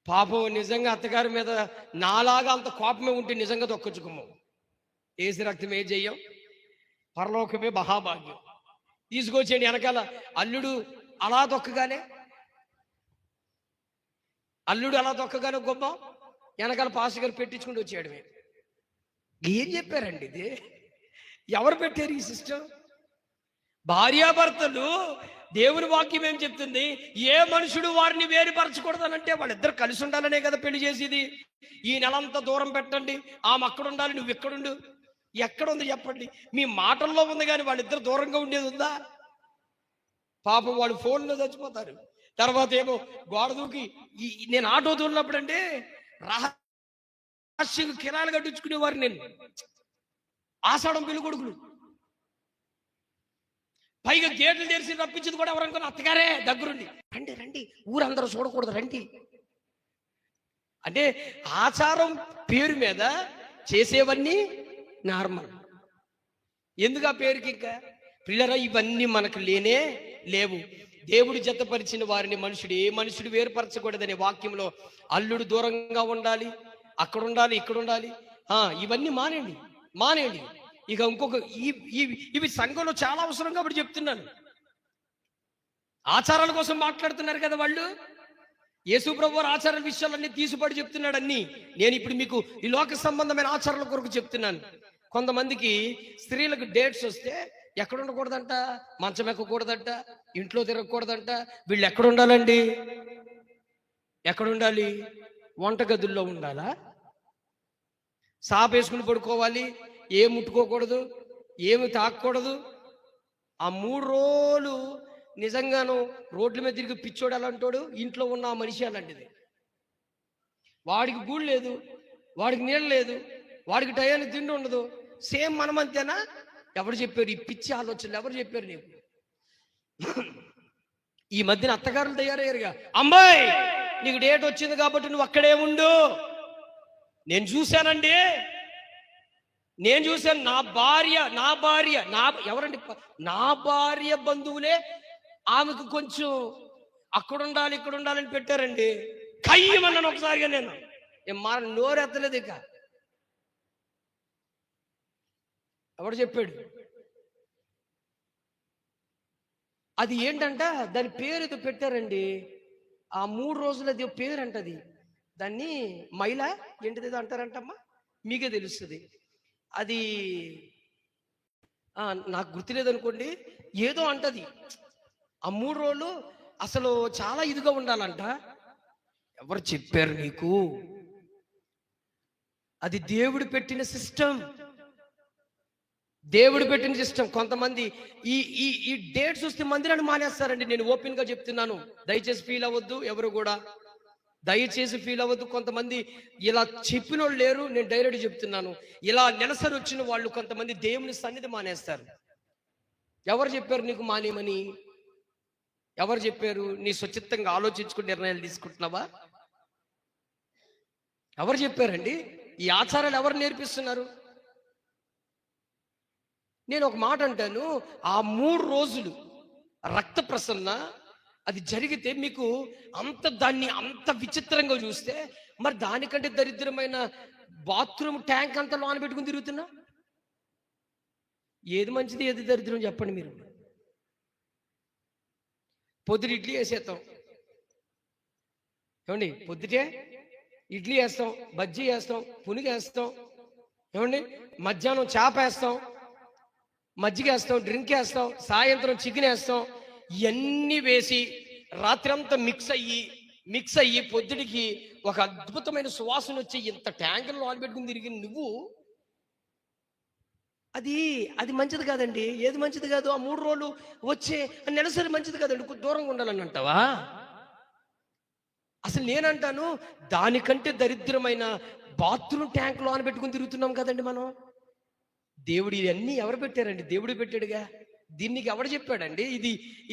పాపం నిజంగా అత్తగారి మీద నాలాగా అంత కోపమే ఉంటే నిజంగా తొక్కొచ్చు గుమ్మం. ఏసి రక్తం ఏ చెయ్యం, పరలోకమే మహాభాగ్యం. తీసుకొచ్చేయండి వెనకాల. అల్లుడు అలా తొక్కగానే గుమ్మం వెనకాల పాస్టర్ గారు పెట్టించుకుంటూ వచ్చేయడమే. ఏం చెప్పారండి ఇది? ఎవరు పెట్టారు ఈ సిస్టమ్? భార్యాభర్తలు, దేవుని వాక్యం ఏం చెప్తుంది? ఏ మనుషుడు వారిని వేరుపరచకూడదనంటే వాళ్ళిద్దరు కలిసి ఉండాలనే కదా పెళ్లి చేసేది. ఈ నెలంతా దూరం పెట్టండి, ఆమె అక్కడ ఉండాలి, నువ్వు ఎక్కడుండు. ఎక్కడుంది చెప్పండి? మీ మాటల్లో ఉంది, కానీ వాళ్ళిద్దరు దూరంగా ఉండేది ఉందా? పాపం వాళ్ళు ఫోన్లో చచ్చిపోతారు. తర్వాత ఏమో గోడ దూకి, నేను ఆటో తోలినప్పుడు అంటే రహస్యంగా కిరాలు కట్టించుకునేవారు. నేను ఆషాఢం పెళ్లి కొడుకులు పైగా గేట్లు తెరిచి రప్పించింది కూడా ఎవరనుకున్న అత్తగారే దగ్గరుండి, రండి రండి, ఊరందరూ చూడకూడదు రండి. అంటే ఆచారం పేరు మీద చేసేవన్నీ నార్మల్. ఎందుకు ఆ పేరుకి? ఇంకా పిల్లరా, ఇవన్నీ మనకు లేనే లేవు. దేవుడు జతపరిచిన వారిని మనుషుడు వేరుపరచకూడదనే వాక్యంలో అల్లుడు దూరంగా ఉండాలి, అక్కడ ఉండాలి, ఇక్కడ ఉండాలి. ఇవన్నీ మానేయండి. ఇక ఇంకొక ఇవి సంఘంలో చాలా అవసరం కాబట్టి చెప్తున్నాను. ఆచారాల కోసం మాట్లాడుతున్నారు కదా వాళ్ళు. యేసు ప్రభు వారు ఆచారాల విషయాలన్నీ తీసుపడి చెప్తున్నాడు అన్ని. నేను ఇప్పుడు మీకు ఈ లోక సంబంధమైన ఆచారాల కొరకు చెప్తున్నాను. కొంతమందికి స్త్రీలకు డేట్స్ వస్తే ఎక్కడ ఉండకూడదంట, మంచం ఎక్కకూడదంట, ఇంట్లో తిరగకూడదంట. వీళ్ళు ఎక్కడ ఉండాలండి? ఎక్కడ ఉండాలి? వంటగదుల్లో ఉండాలా? సాపేసుకుని పడుకోవాలి, ఏం ముట్టుకోకూడదు, ఏమి తాకూడదు. ఆ 3 రోజులు నిజంగాను రోడ్ల మీద తిరిగి పిచ్చోడు అలాంటోడు, ఇంట్లో ఉన్న ఆ మనిషి అలాంటిది. వాడికి గూడు లేదు, వాడికి నీళ్ళు లేదు, వాడికి టయానికి తిండి ఉండదు. సేమ్ మనమంతేనా? ఎవరు చెప్పారు ఈ పిచ్చి ఆలోచనలు? ఎవరు చెప్పారు నీకు? ఈ మధ్యన అత్తగారులు తయారయ్యారుగా. అమ్మాయి, నీకు డేట్ వచ్చింది కాబట్టి నువ్వు అక్కడే ఉండు. నేను చూశానండి, నా భార్య ఎవరండి? నా భార్య బంధువులే ఆమెకు కొంచెం అక్కడ ఉండాలి, ఇక్కడ ఉండాలని పెట్టారండి. కయ్యమన్నాను ఒకసారిగా. నేను నోరెత్తలేదు. ఇక ఎవడు చెప్పాడు? అది ఏంటంట, దాని పేరు ఏదో పెట్టారండి. ఆ 3 రోజులది పేరు అంటది. దాన్ని మైలా ఏంటిదేదో అంటారంటమ్మా, మీకే తెలుస్తుంది. అది నాకు గుర్తులేదనుకోండి, ఏదో అంటది. ఆ 3 రోజులు అసలు చాలా ఇదిగా ఉండాలంట. ఎవరు చెప్పారు నీకు? అది దేవుడు పెట్టిన సిస్టమ్. కొంతమంది ఈ డేట్స్ వస్తే మందిరాన్ని మానేస్తారండి. నేను ఓపెన్ గా చెప్తున్నాను, దయచేసి ఫీల్ అవ్వద్దు ఎవరు కూడా, దయచేసి ఫీల్ అవ్వద్దు. కొంతమంది ఇలా చెప్పిన వాళ్ళు లేరు, నేను డైరెక్ట్ చెప్తున్నాను. ఇలా నెలసరి వచ్చిన వాళ్ళు కొంతమంది దేవుని సన్నిధి మానేస్తారు. ఎవరు చెప్పారు నీకు మానేమని? ఎవరు చెప్పారు? నీ స్వచ్ఛిత్తంగా ఆలోచించుకుని నిర్ణయాలు తీసుకుంటున్నావా? ఎవరు చెప్పారండి? ఈ ఆచారాలు ఎవరు నేర్పిస్తున్నారు? నేను ఒక మాట అంటాను, ఆ 3 రోజులు రక్త ప్రసరణ అది జరిగితే మీకు దాన్ని అంత విచిత్రంగా చూస్తే, మరి దానికంటే దరిద్రమైన బాత్రూమ్ ట్యాంక్ అంతా లోన పెట్టుకుని తిరుగుతున్నా. ఏది మంచిది, ఏది దరిద్రం చెప్పండి మీరు. పొద్దున ఇడ్లీ వేసేస్తాం ఏమండి, పొద్దుటే ఇడ్లీ వేస్తాం, బజ్జీ వేస్తాం, పునుగు వేస్తాం ఏమండి, మధ్యాహ్నం చేప వేస్తాం, మజ్జిగ వేస్తాం, డ్రింక్ వేస్తాం, సాయంత్రం చికెన్ వేస్తాం. ఇవన్నీ వేసి రాత్రంతా మిక్స్ అయ్యి పొద్దుడికి ఒక అద్భుతమైన సువాసన వచ్చి ఇంత ట్యాంకులు లోన్ పెట్టుకుని తిరిగి నువ్వు, అది మంచిది కాదండి. ఏది మంచిది కాదు? ఆ 3 రోజులు వచ్చే నెలసరి మంచిది కాదండి, దూరంగా ఉండాలని అంటావా? అసలు నేనంటాను, దానికంటే దరిద్రమైన బాత్రూమ్ ట్యాంక్ లోన పెట్టుకుని తిరుగుతున్నాం కదండి మనం. దేవుడు ఇవన్నీ ఎవరు పెట్టారండి? దేవుడు పెట్టాడుగా. దీనికి ఎవరు చెప్పాడండి?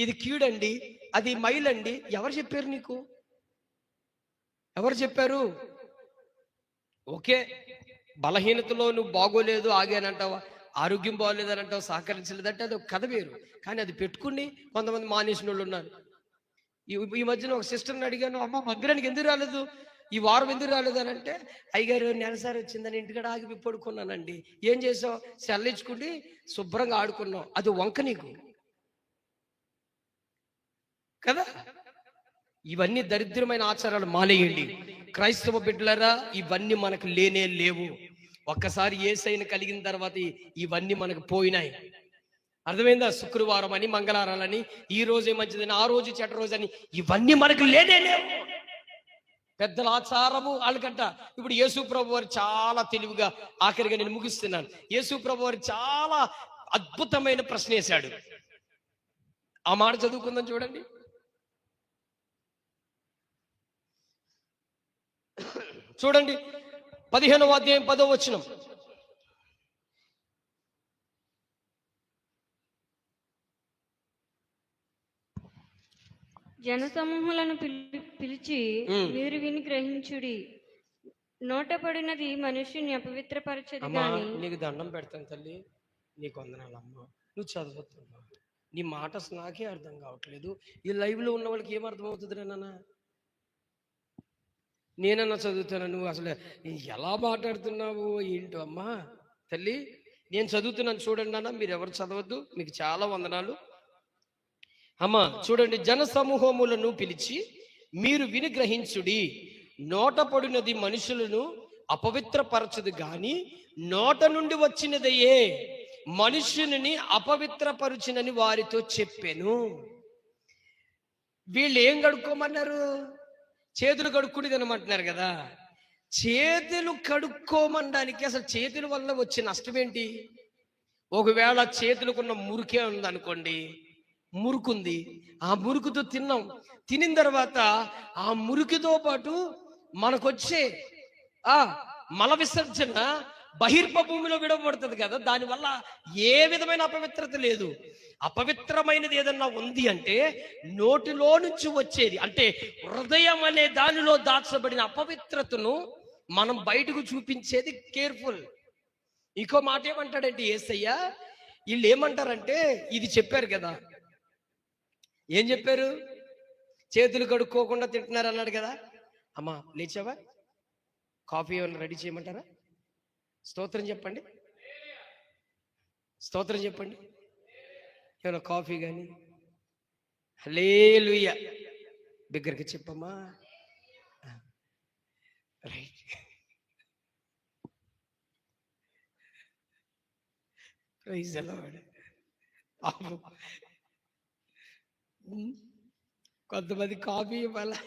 ఇది కీడండి, అది మైలండి. ఎవరు చెప్పారు నీకు? ఎవరు చెప్పారు? ఓకే, బలహీనతలో నువ్వు బాగోలేదు ఆగానంటావా, ఆరోగ్యం బాగోలేదని అంటావు, సహకరించలేదంటే అది ఒక కథ వేరు. కానీ అది పెట్టుకుని కొంతమంది మానేసిన వాళ్ళు ఉన్నారు. ఈ మధ్యన ఒక సిస్టర్ని అడిగాను, అమ్మ మందిరానికి ఎందుకు రాలేదు, ఈ వారం ఎందుకు రాలేదు అని అంటే, అయ్యగారు నెలసారి వచ్చిందని ఇంటికాడ ఆగి పడుకున్నానండి. ఏం చేసావు? సెల్లించుకుంటే శుభ్రంగా ఆడుకున్నావు. అది వంక నీకు కదా. ఇవన్నీ దరిద్రమైన ఆచారాలు మానేయండి క్రైస్తవ బిడ్డలారా. ఇవన్నీ మనకు లేనే లేవు. ఒక్కసారి యేసయ్యను కలిగిన తర్వాత ఇవన్నీ మనకు పోయినాయి. అర్థమైందా? శుక్రవారం అని, మంగళవారాలని, ఈ రోజే మంచిదని, ఆ రోజు చెడ్డ రోజు అని, ఇవన్నీ మనకు లేనే లేవు. పెద్దల ఆచారము వాళ్ళకంట. ఇప్పుడు యేసు ప్రభు వారు చాలా తెలివిగా, ఆఖరిగా నేను ముగిస్తున్నాను, యేసు ప్రభు వారు చాలా అద్భుతమైన ప్రశ్న వేశాడు. ఆ మాట చదువుకుందాం చూడండి. చూడండి 15వ అధ్యాయం 10వ వచనం. జనసమూహులను పిలిచి మీరు విని గ్రహించుడి. నోట పడినది మనుష్యుని అపవిత్రపరచదు అమ్మా గాని నీకు దండం పెడతాను తల్లి, నీకు వందనాలమ్మా. నువ్వు చదువుతున్నా, నీ మాట అసలు నాకే అర్థం కావట్లేదు. ఈ లైవ్లో ఉన్న వాళ్ళకి ఏం అర్థం అవుతుంది నాన్న? నేనన్నా చదువుతాను, నువ్వు అసలు ఎలా మాట్లాడుతున్నావు ఏంటో అమ్మా. తల్లి నేను చదువుతున్నాను చూడండి నాన్న, మీరు ఎవరు చదవద్దు, మీకు చాలా వందనాలు. అమ్మా చూడండి, జన సమూహములను పిలిచి మీరు విని గ్రహించుడి. నోట పడినది మనుషులను అపవిత్రపరచదు గాని నోట నుండి వచ్చినదయ్యే మనుష్యుని అపవిత్రపరుచునని వారితో చెప్పాను. వీళ్ళు ఏం కడుక్కోమన్నారు? చేతులు కడుక్కుని తినమంటున్నారు కదా. చేతులు కడుక్కోమనడానికి అసలు చేతుల వల్ల వచ్చే నష్టం ఏంటి? ఒకవేళ చేతులకున్న మురికే ఉందనుకోండి, మురుకుంది, ఆ మురుకుతో తిన్నాం, తినిన తర్వాత ఆ మురికితో పాటు మనకొచ్చే మల విసర్జన బహిర్భ భూమిలో విడవబడుతుంది కదా. దానివల్ల ఏ విధమైన అపవిత్రత లేదు. అపవిత్రమైనది ఏదన్నా ఉంది అంటే నోటిలో నుంచి వచ్చేది, అంటే హృదయం అనే దానిలో దాచబడిన అపవిత్రతను మనం బయటకు చూపించేది కేర్ఫుల్. ఇంకో మాట ఏమంటాడంటే యేసయ్య, వీళ్ళు ఏమంటారంటే ఇది చెప్పారు కదా. ఏం చెప్పారు? చేతులు కడుక్కోకుండా తింటున్నారు అన్నాడు కదా. అమ్మా లేచావా? కాఫీ ఏమైనా రెడీ చేయమంటారా? స్తోత్రం చెప్పండి, స్తోత్రం చెప్పండి. ఏమైనా కాఫీ కానీ? హల్లెలూయా బిగ్గరగా చెప్పమ్మా. Right, praise the lord. కొంతమంది కాఫీ ఇవ్వాలా,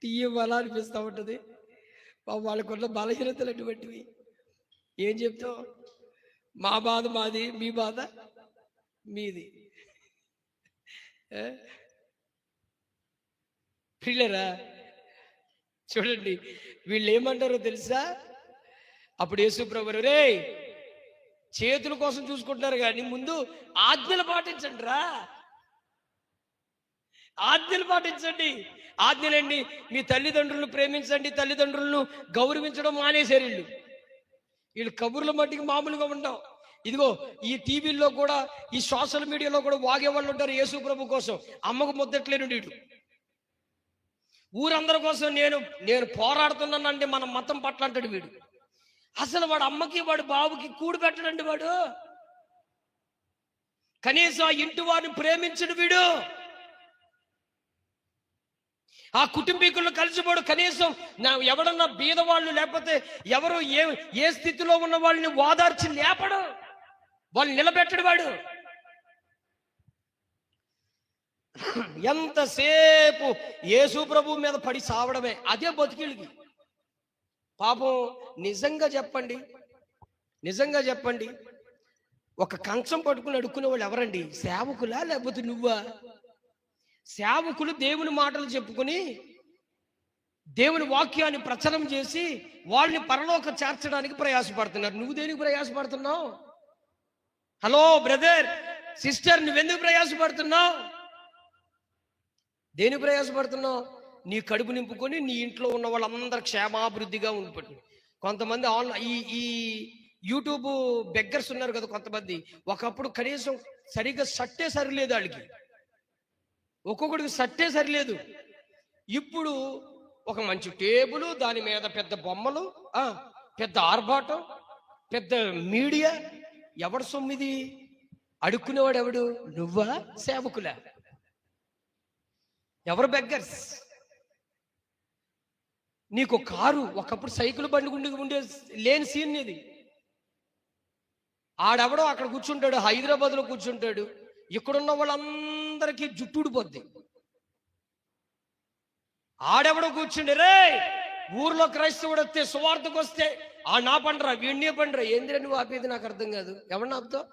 టీ ఇవ్వాలా అనిపిస్తూ ఉంటుంది. వాళ్ళకున్న బలహీనతలు అటువంటివి. ఏం చెప్తావు? మా బాధ మాది, మీ బాధ మీది. పిల్లరా చూడండి, వీళ్ళు ఏమంటారో తెలుసా? అప్పుడు యేసు ప్రభువు, రే చేతుల కోసం చూసుకుంటున్నారు కానీ ముందు ఆజ్ఞలు పాటించండి రా, ఆజ్ఞలు పాటించండి. ఆజ్ఞలండి, మీ తల్లిదండ్రులను ప్రేమించండి, తల్లిదండ్రులను గౌరవించడం మానేశారు వీళ్ళు. వీళ్ళు కబుర్ల మట్టికి మామూలుగా ఉండవు. ఇదిగో ఈ టీవీల్లో కూడా, ఈ సోషల్ మీడియాలో కూడా వాగే వాళ్ళు ఉంటారు యేసు ప్రభు కోసం. అమ్మకు ముద్దట్లేను వీడు. ఊరందరి కోసం నేను పోరాడుతున్నానంటే మన మతం పట్ల అంటాడు వీడు. అసలు వాడు అమ్మకి వాడు బాబుకి కూడు పెట్టడండి వాడు. కనీసం ఆ ఇంటి వాడిని ప్రేమించడు వీడు. ఆ కుటుంబీకులను కలిసిపోడు. కనీసం ఎవడన్నా బీదవాళ్ళు లేకపోతే ఎవరు ఏ స్థితిలో ఉన్న వాళ్ళని ఓదార్చి లేపడు, వాళ్ళు నిలబెట్టడు వాడు. ఎంతసేపు యేసు ప్రభు మీద పడి సావడమే, అదే బతికిళ్ళకి. పాపం నిజంగా చెప్పండి, నిజంగా చెప్పండి, ఒక కంచం పట్టుకుని అడుక్కునే వాళ్ళు ఎవరండి? సేవకులా లేకపోతే నువ్వా? సేవకులు దేవుని మాటలు చెప్పుకొని దేవుని వాక్యాన్ని ప్రచారం చేసి వాళ్ళని పరలోక చేర్చడానికి ప్రయాసపడుతున్నారు. నువ్వు దేనికి ప్రయాసపడుతున్నావు? హలో బ్రదర్, సిస్టర్, నువ్వెందుకు ప్రయాసపడుతున్నావు? దేనికి ప్రయాసపడుతున్నావు? నీ కడుపు నింపుకొని నీ ఇంట్లో ఉన్న వాళ్ళందరూ క్షేమాభివృద్ధిగా ఉండిపోతుంది. కొంతమంది ఈ యూట్యూబ్ బెగ్గర్స్ ఉన్నారు కదా కొంతమంది, ఒకప్పుడు కనీసం సరిగ్గా సట్టే సరిలేదు వాళ్ళకి, ఒక్కొక్కడికి సట్టే సరిలేదు. ఇప్పుడు ఒక మంచి టేబుల్, దాని మీద పెద్ద బొమ్మలు, పెద్ద ఆర్భాటం, పెద్ద మీడియా. ఎవడు సొమ్మిది? అడుక్కునేవాడు ఎవడు? నువ్వా? సేవకులా? ఎవరు బెగ్గర్స్? నీకు కారు, ఒకప్పుడు సైకిల్ బండి ఉండే లేని సీన్ ఇది. ఆడెవడో అక్కడ కూర్చుంటాడు, హైదరాబాద్లో కూర్చుంటాడు, ఇక్కడున్న వాళ్ళందరికీ జుట్టుడిపోద్ది. ఆడెవడో కూర్చుండే, రే ఊర్లో క్రైస్తవుడు వస్తే సువార్తకు వస్తే ఆ నా పండరా వీడినే పండరా. ఏందిరా నువ్వు ఆపేది? నాకు అర్థం కాదు. ఎవరిని ఆపుతావు?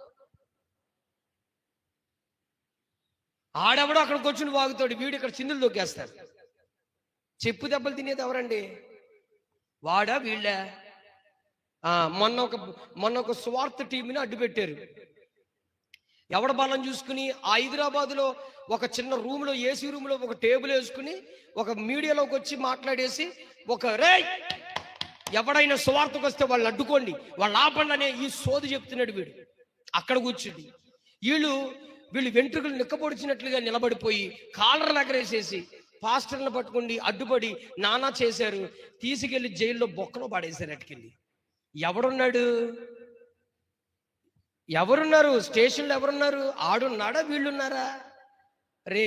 ఆడెవడో అక్కడికి వచ్చి వాగుతాడు, వీడు ఇక్కడ చిందులు దొక్కేస్తారు. చెప్పు దెబ్బలు తినేది ఎవరండి? వాడా వీళ్ళ? మొన్న ఒక స్వార్థ టీంని అడ్డు పెట్టారు. ఎవడ బలం చూసుకుని హైదరాబాద్లో ఒక చిన్న రూమ్లో, ఏసీ రూమ్లో ఒక టేబుల్ వేసుకుని ఒక మీడియాలోకి వచ్చి మాట్లాడేసి, ఒక రే ఎవడైనా సువార్తకు వస్తే వాళ్ళని అడ్డుకోండి, వాళ్ళు ఆపండి అనే ఈ సోది చెప్తున్నాడు వీడు. అక్కడ కూర్చుంది వీళ్ళు వెంట్రుకలు నిక్కబొడిచినట్లుగా నిలబడిపోయి కాలర్లు ఎగరేసేసి పాస్టర్ని పట్టుకుని అడ్డుపడి నానా చేశారు. తీసుకెళ్లి జైల్లో బొక్కలో పడేశారు. అటుకెళ్ళి ఎవరున్నారు స్టేషన్లో? ఎవరున్నారు? ఆడున్నాడా వీళ్ళున్నారా? రే,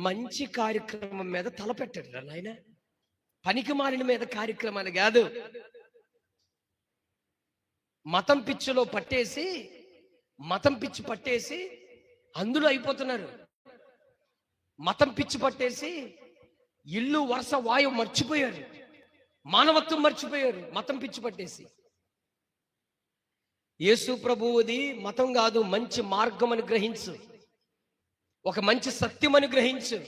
మంచి కార్యక్రమం మీద తలపెట్టాడు రా నాయన, పనికి మాలిన మీద కార్యక్రమాలు కాదు. మతం పిచ్చి పట్టేసి అందులో అయిపోతున్నారు. మతం పిచ్చి పట్టేసి ఇల్లు వరుస వాయువు మర్చిపోయారు, మానవత్వం మర్చిపోయారు, మతం పిచ్చి పట్టేసి. యేసు ప్రభువుది మతం కాదు, మంచి మార్గం అని గ్రహించు, ఒక మంచి సత్యం అని గ్రహించు,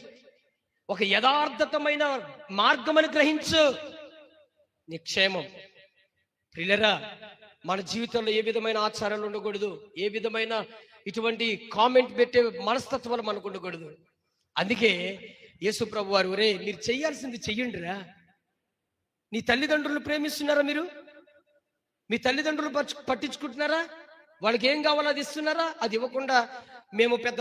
ఒక యథార్థతమైన మార్గం అని గ్రహించు, నిక్షేమం. ప్రియులరా, మన జీవితంలో ఏ విధమైన ఆచారాలు ఉండకూడదు, ఏ విధమైన ఇటువంటి కామెంట్ పెట్టే మనస్తత్వాలు మనకు ఉండకూడదు. అందుకే యేసు ప్రభు వారు, రే మీరు చెయ్యాల్సింది చెయ్యండిరా. నీ తల్లిదండ్రులు ప్రేమిస్తున్నారా? మీరు మీ తల్లిదండ్రులు పట్టించుకుంటున్నారా? వాళ్ళకి ఏం కావాలో అది ఇస్తున్నారా? అది ఇవ్వకుండా మేము పెద్ద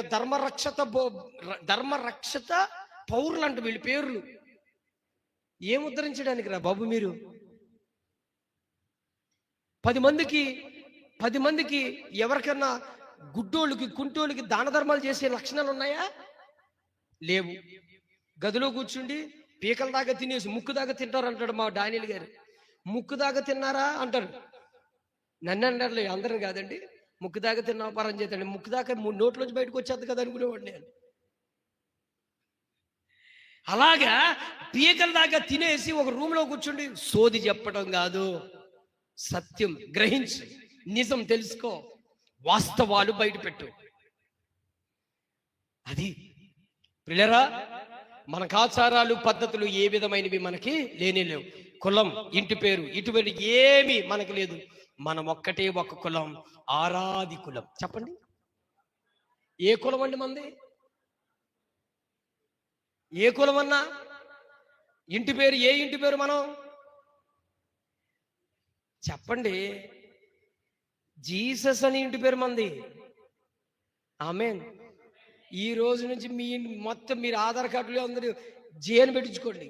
ధర్మరక్షత పౌరులు అంట వీళ్ళ పేర్లు. ఏం ఉద్ధరించడానికి రా బాబు మీరు? 10 మందికి ఎవరికన్నా గుడ్డోళ్ళకి కుంటోళ్ళకి దాన ధర్మాలు చేసే లక్షణాలు ఉన్నాయా? లేవు. గదిలో కూర్చుండి పీకల దాకా తినేసి ముక్కు దాకా తింటారు అంటాడు మా డానియల్ గారు. ముక్కు దాకా తిన్నారా అంటారు. నన్ను అంటారులే, అందరం కాదండి. ముక్కు దాకా తిన్నా పరం చేతండి, ముక్కు దాకా 3 నోట్లోంచి బయటకు వచ్చేది కదా అనుకునేవాడు నేను. అలాగా పీకల దాకా తినేసి ఒక రూమ్లో కూర్చుండి సోది చెప్పడం కాదు, సత్యం గ్రహించు, నిజం తెలుసుకో, వాస్తవాలు బయటపెట్టు. అది ప్రియులరా, మనకు ఆచారాలు పద్ధతులు ఏ విధమైనవి మనకి లేవు. కులం, ఇంటి పేరు, ఇటువంటి ఏమి మనకి లేదు. మనం ఒక్కటే ఒక కులం, ఆరాది కులం. చెప్పండి, ఏ కులం అండి మంది? ఏ కులం అన్నా? ఇంటి పేరు, ఏ ఇంటి పేరు మనం చెప్పండి? జీసస్ అని ఇంటి పేరు మంది. ఆమేన్. ఈ రోజు నుంచి మొత్తం మీరు ఆధార్ కార్డులో అందరూ జే అని పెట్టించుకోండి.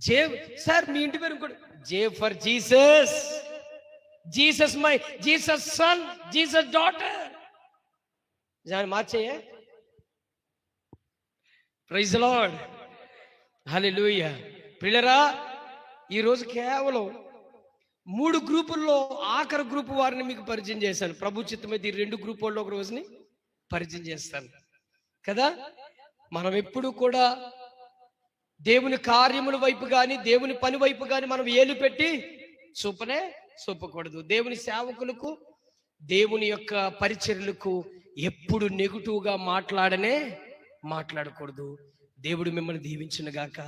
జే సార్, మీ ఇంటి పేరు ఇంకోటి, J for Jesus, Jesus my, Jesus sun, Jesus daughter. దాన్ని మార్చేయే. ప్రైజ్ ది లార్డ్, హల్లెలూయా. ప్రియులరా, ఈరోజు కేవలం 3 గ్రూపుల్లో ఆఖరి గ్రూపు వారిని మీకు పరిచయం చేశాను. ప్రభు చిత్తమైతే ఈ 2 గ్రూప్ వాళ్ళు ఒక రోజుని పరిచయం చేస్తాను కదా. మనం ఎప్పుడు కూడా దేవుని కార్యముల వైపు కానీ దేవుని పని వైపు కానీ మనం ఏలు పెట్టి చూపకూడదు. దేవుని సేవకులకు, దేవుని యొక్క పరిచర్యలకు ఎప్పుడు నెగిటివ్గా మాట్లాడకూడదు. దేవుడు మిమ్మల్ని దీవించును గాక.